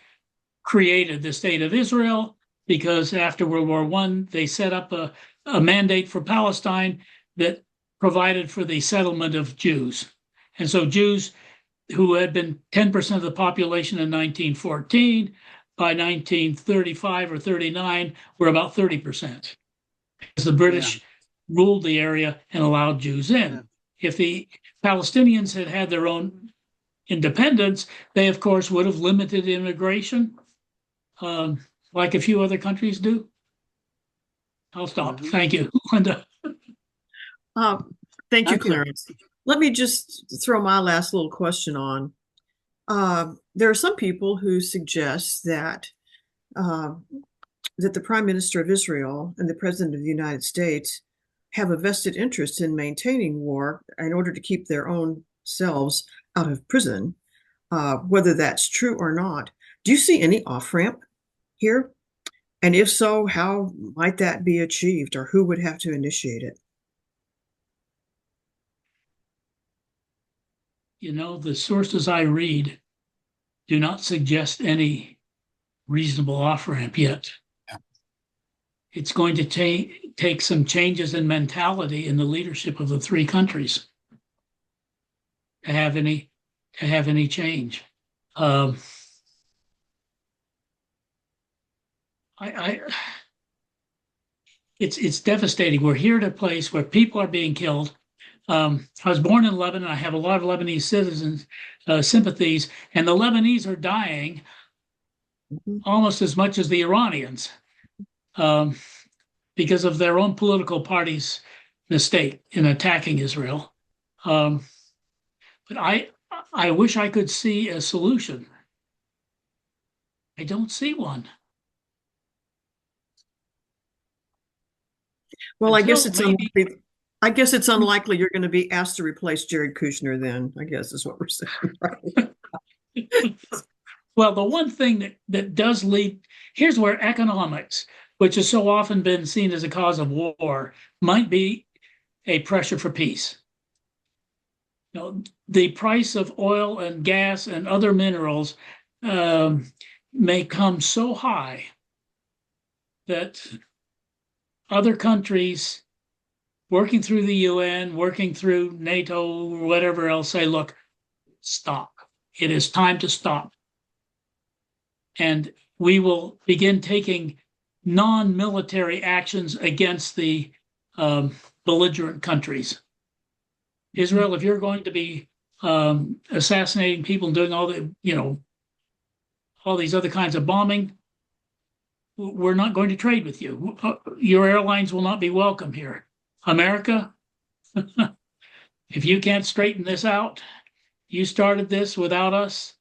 created the state of Israel because after World War I, they set up a mandate for Palestine that provided for the settlement of Jews. And so Jews who had been 10% of the population in 1914, by 1935 or 39, were about 30%. As the British ruled the area and allowed Jews in. If the Palestinians had had their own independence, they, of course, would have limited immigration, like a few other countries do. I'll stop. Thank you, Linda. Thank you, Clarence. Let me just throw my last little question on. There are some people who suggest that the Prime Minister of Israel and the President of the United States have a vested interest in maintaining war in order to keep their own selves out of prison, whether that's true or not. Do you see any off-ramp here? And if so, how might that be achieved, or who would have to initiate it? You know, the sources I read do not suggest any reasonable off-ramp yet. It's going to take some changes in mentality in the leadership of the three countries. to have any change. Um, it's devastating. We're here at a place where people are being killed. I was born in Lebanon. I have a lot of Lebanese citizens sympathies, and the Lebanese are dying almost as much as the Iranians because of their own political party's mistake in attacking Israel. But I wish I could see a solution. I don't see one. Well, Until I guess it's unlikely you're going to be asked to replace Jared Kushner then, I guess is what we're saying. Right? Well, the one thing that does lead, here's where economics, which has so often been seen as a cause of war, might be a pressure for peace. You know, the price of oil and gas and other minerals may come so high that other countries working through the UN, working through NATO, or whatever else, say, look, stop. It is time to stop. And we will begin taking non-military actions against the belligerent countries. Israel, if you're going to be assassinating people and doing all these other kinds of bombing, we're not going to trade with you. Your airlines will not be welcome here. America, if you can't straighten this out, you started this without us.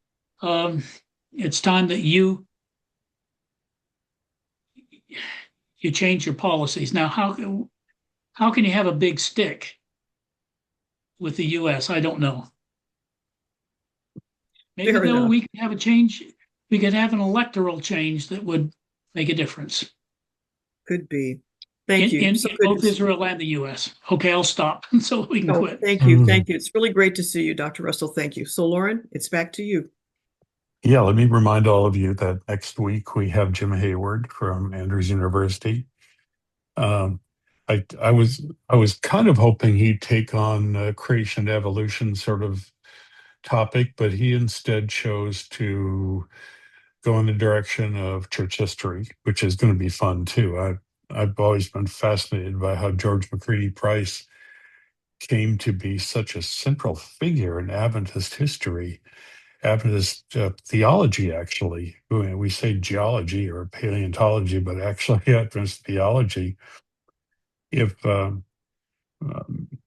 It's time that you change your policies. Now, how can you have a big stick with the U.S.? I don't know. Maybe though we could have a change. We could have an electoral change that would make a difference. Could be. Thank you. In So both Israel and the U.S. Okay, I'll stop so we can quit. Thank you. Thank you. It's really great to see you, Dr. Russell. Thank you. So, Lauren, it's back to you. Yeah, let me remind all of you that next week we have Jim Hayward from Andrews University. I was kind of hoping he'd take on creation evolution sort of topic, but he instead chose to go in the direction of church history, which is going to be fun too. I've always been fascinated by how George McCready Price came to be such a central figure in Adventist history, Adventist theology, actually. We say geology or paleontology, but actually Adventist theology. If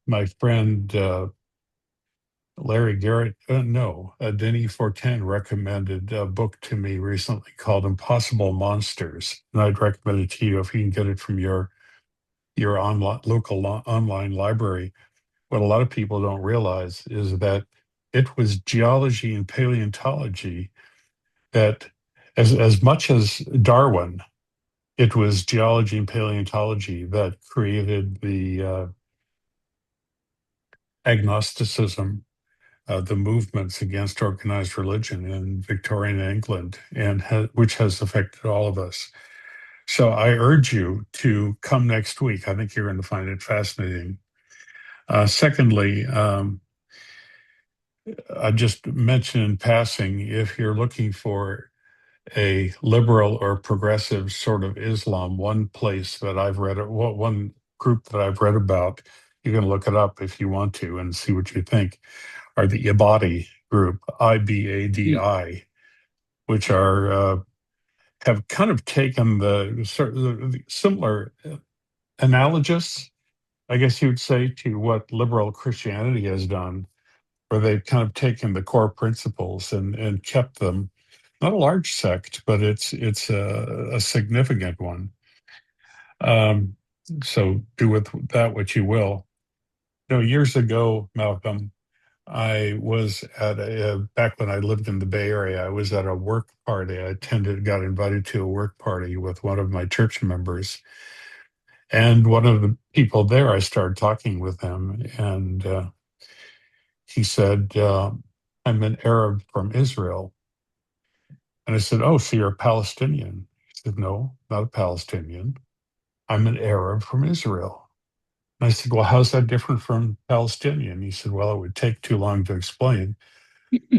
my friend Larry Garrett, Denny Fortin recommended a book to me recently called Impossible Monsters. And I'd recommend it to you if you can get it from your local online library. What a lot of people don't realize is that it was geology and paleontology that, as much as Darwin, it was geology and paleontology that created the agnosticism, the movements against organized religion in Victorian England, and which has affected all of us. So I urge you to come next week. I think you're going to find it fascinating. Secondly, I just mentioned in passing, if you're looking for a liberal or progressive sort of Islam, one place that I've read, one group that I've read about, you can look it up if you want to and see what you think, are the Ibadi group, IBADI, which are have kind of taken the similar analogous, I guess you would say, to what liberal Christianity has done, where they've kind of taken the core principles and kept them. Not a large sect, but it's a significant one. So do with that what you will. Years ago, Malcolm, I was at back when I lived in the Bay Area, I was at a work party. Got invited to a work party with one of my church members. And one of the people there, I started talking with him, and he said, I'm an Arab from Israel. And I said, oh, so you're a Palestinian? He said, no, not a Palestinian. I'm an Arab from Israel. I said, well, how's that different from Palestinian? He said, well, it would take too long to explain,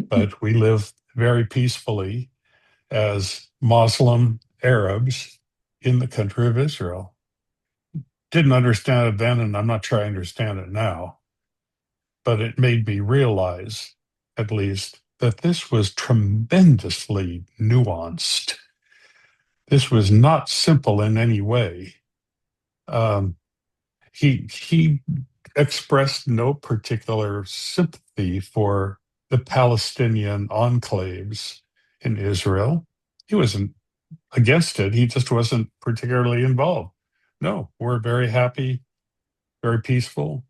but we live very peacefully as Muslim Arabs in the country of Israel. Didn't understand it then, and I'm not sure I understand it now, but it made me realize, at least, that this was tremendously nuanced. This was not simple in any way. He expressed no particular sympathy for the Palestinian enclaves in Israel. He wasn't against it. He just wasn't particularly involved. No, we're very happy, very peaceful,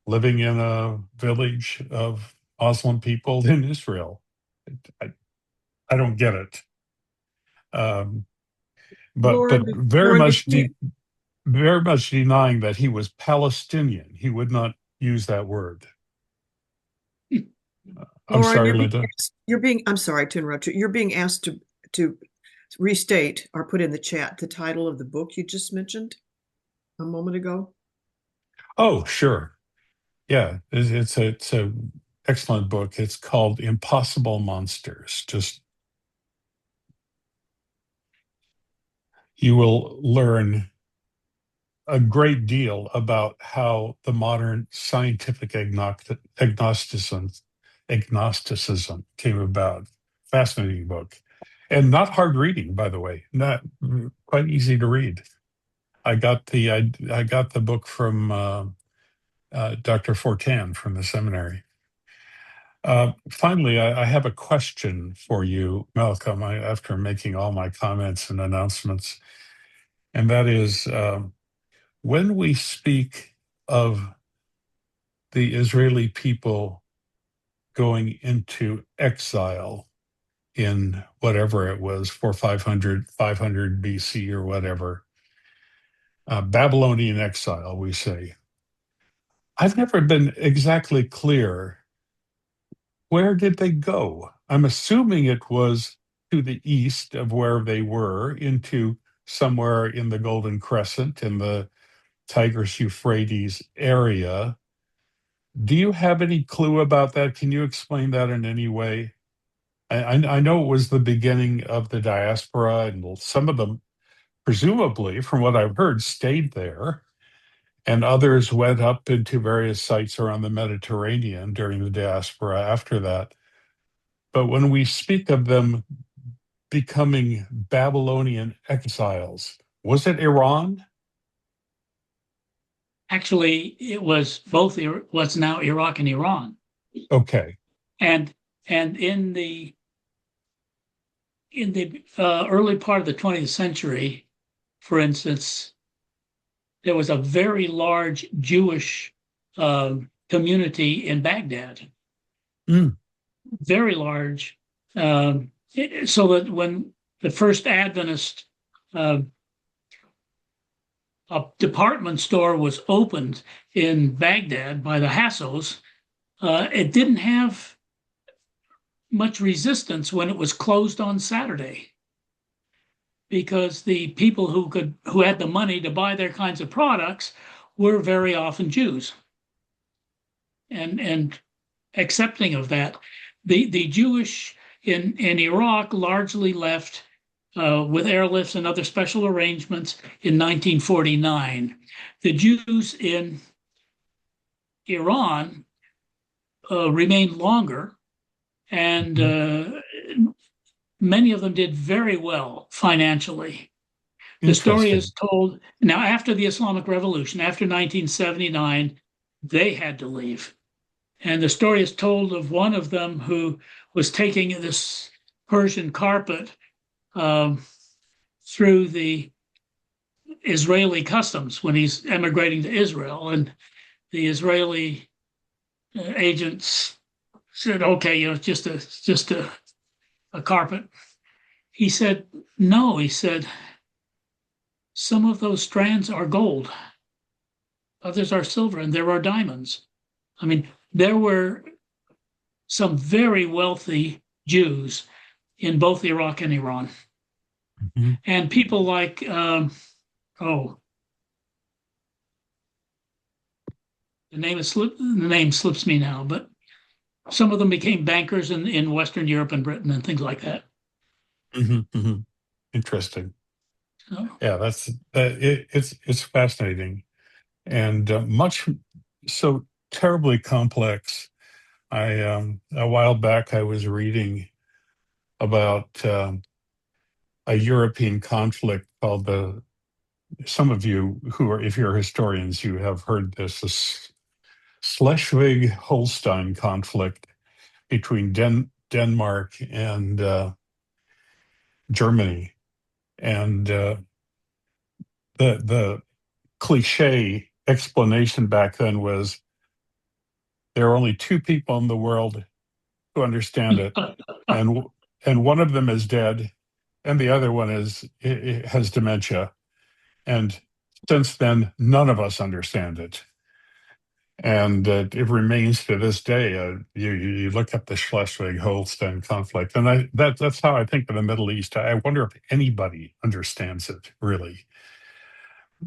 living in a village of Muslim people in Israel. I don't get it. But Lauren, very Lauren, much very much denying that he was Palestinian. He would not use that word. I'm Lauren, sorry, Linda. I'm sorry to interrupt you. You're being asked to restate or put in the chat the title of the book you just mentioned a moment ago. Oh, sure. Yeah, it's a excellent book. It's called Impossible Monsters. Just you will learn a great deal about how the modern scientific agnosticism came about. Fascinating book. And not hard reading, by the way. Not quite easy to read. I got the book from Dr. Fortan from the seminary. Finally, I have a question for you, Malcolm, after making all my comments and announcements. And that is, when we speak of the Israeli people going into exile in whatever it was, 500 BC or whatever, Babylonian exile, we say. I've never been exactly clear. Where did they go? I'm assuming it was to the east of where they were, into somewhere in the Golden Crescent in the Tigris-Euphrates area. Do you have any clue about that? Can you explain that in any way? I know it was the beginning of the diaspora, and some of them, presumably, from what I've heard, stayed there, and others went up into various sites around the Mediterranean during the diaspora after that. But when we speak of them becoming Babylonian exiles, was it Iran? Actually, it was both what's now Iraq and Iran. Okay. And in the early part of the 20th century, for instance, there was a very large Jewish community in Baghdad. Very large. So that when the first Adventist a department store was opened in Baghdad by the Hassos, it didn't have much resistance when it was closed on Saturday, because the people who had the money to buy their kinds of products were very often Jews, and accepting of that. The Jewish in Iraq largely left with airlifts and other special arrangements in 1949. The Jews in Iran remained longer, and many of them did very well financially. The story is told now after the Islamic Revolution, after 1979, they had to leave. And the story is told of one of them who was taking this Persian carpet through the Israeli customs when he's emigrating to Israel. And the Israeli agents said, okay, just a carpet. He said, no, he said, some of those strands are gold, others are silver, and there are diamonds. I mean, there were some very wealthy Jews in both Iraq and Iran. And people like, The name slips me now, but some of them became bankers in Western Europe and Britain and things like that. Interesting. So, Yeah, it's fascinating and much so terribly complex. A while back I was reading about a European conflict called some of you who are, if you're historians, you have heard this Schleswig-Holstein conflict between Denmark and Germany, and the cliche explanation back then was there are only two people in the world who understand it, and one of them is dead, and the other one has dementia, and since then none of us understand it. And it remains to this day. You look up the Schleswig-Holstein conflict, and that's how I think of the Middle East. I wonder if anybody understands it, really.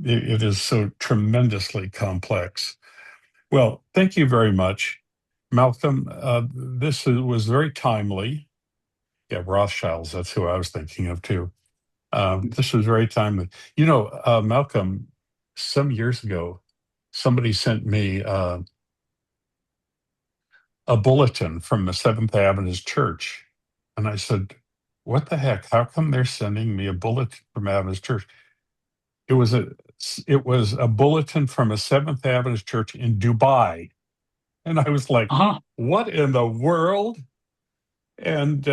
It is so tremendously complex. Well, thank you very much, Malcolm. This was very timely. Yeah, Rothschilds, that's who I was thinking of too. This was very timely. Malcolm, some years ago, somebody sent me a bulletin from the Seventh Adventist Church. And I said, what the heck? How come they're sending me a bulletin from Adventist Church? It was a bulletin from a Seventh Adventist Church in Dubai. And I was like, what in the world? And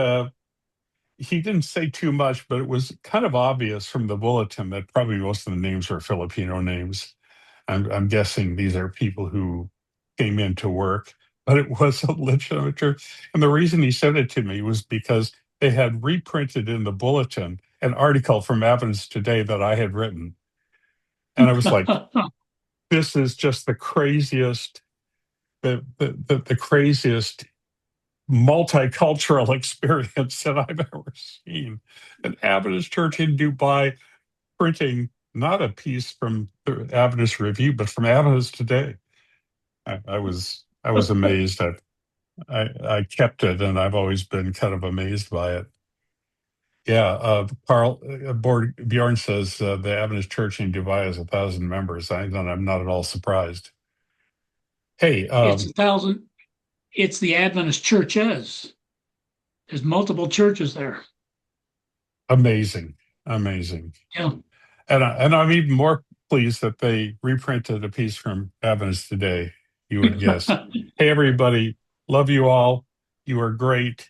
he didn't say too much, but it was kind of obvious from the bulletin that probably most of the names were Filipino names. I'm guessing these are people who came in to work, but it was a legitimate church. And the reason he sent it to me was because they had reprinted in the bulletin an article from Adventist Today that I had written. And I was like, this is just the craziest, the craziest multicultural experience that I've ever seen. An Adventist church in Dubai printing not a piece from the Adventist Review, but from Adventist Today. I was amazed. I kept it, and I've always been kind of amazed by it. Yeah, Bjorn says the Adventist Church in Dubai has 1,000 members. I'm not at all surprised. Hey, it's 1,000. It's the Adventist churches. There's multiple churches there. Amazing. Yeah. And I'm even more pleased that they reprinted a piece from Adventist Today, you would guess. Hey, everybody. Love you all. You are great.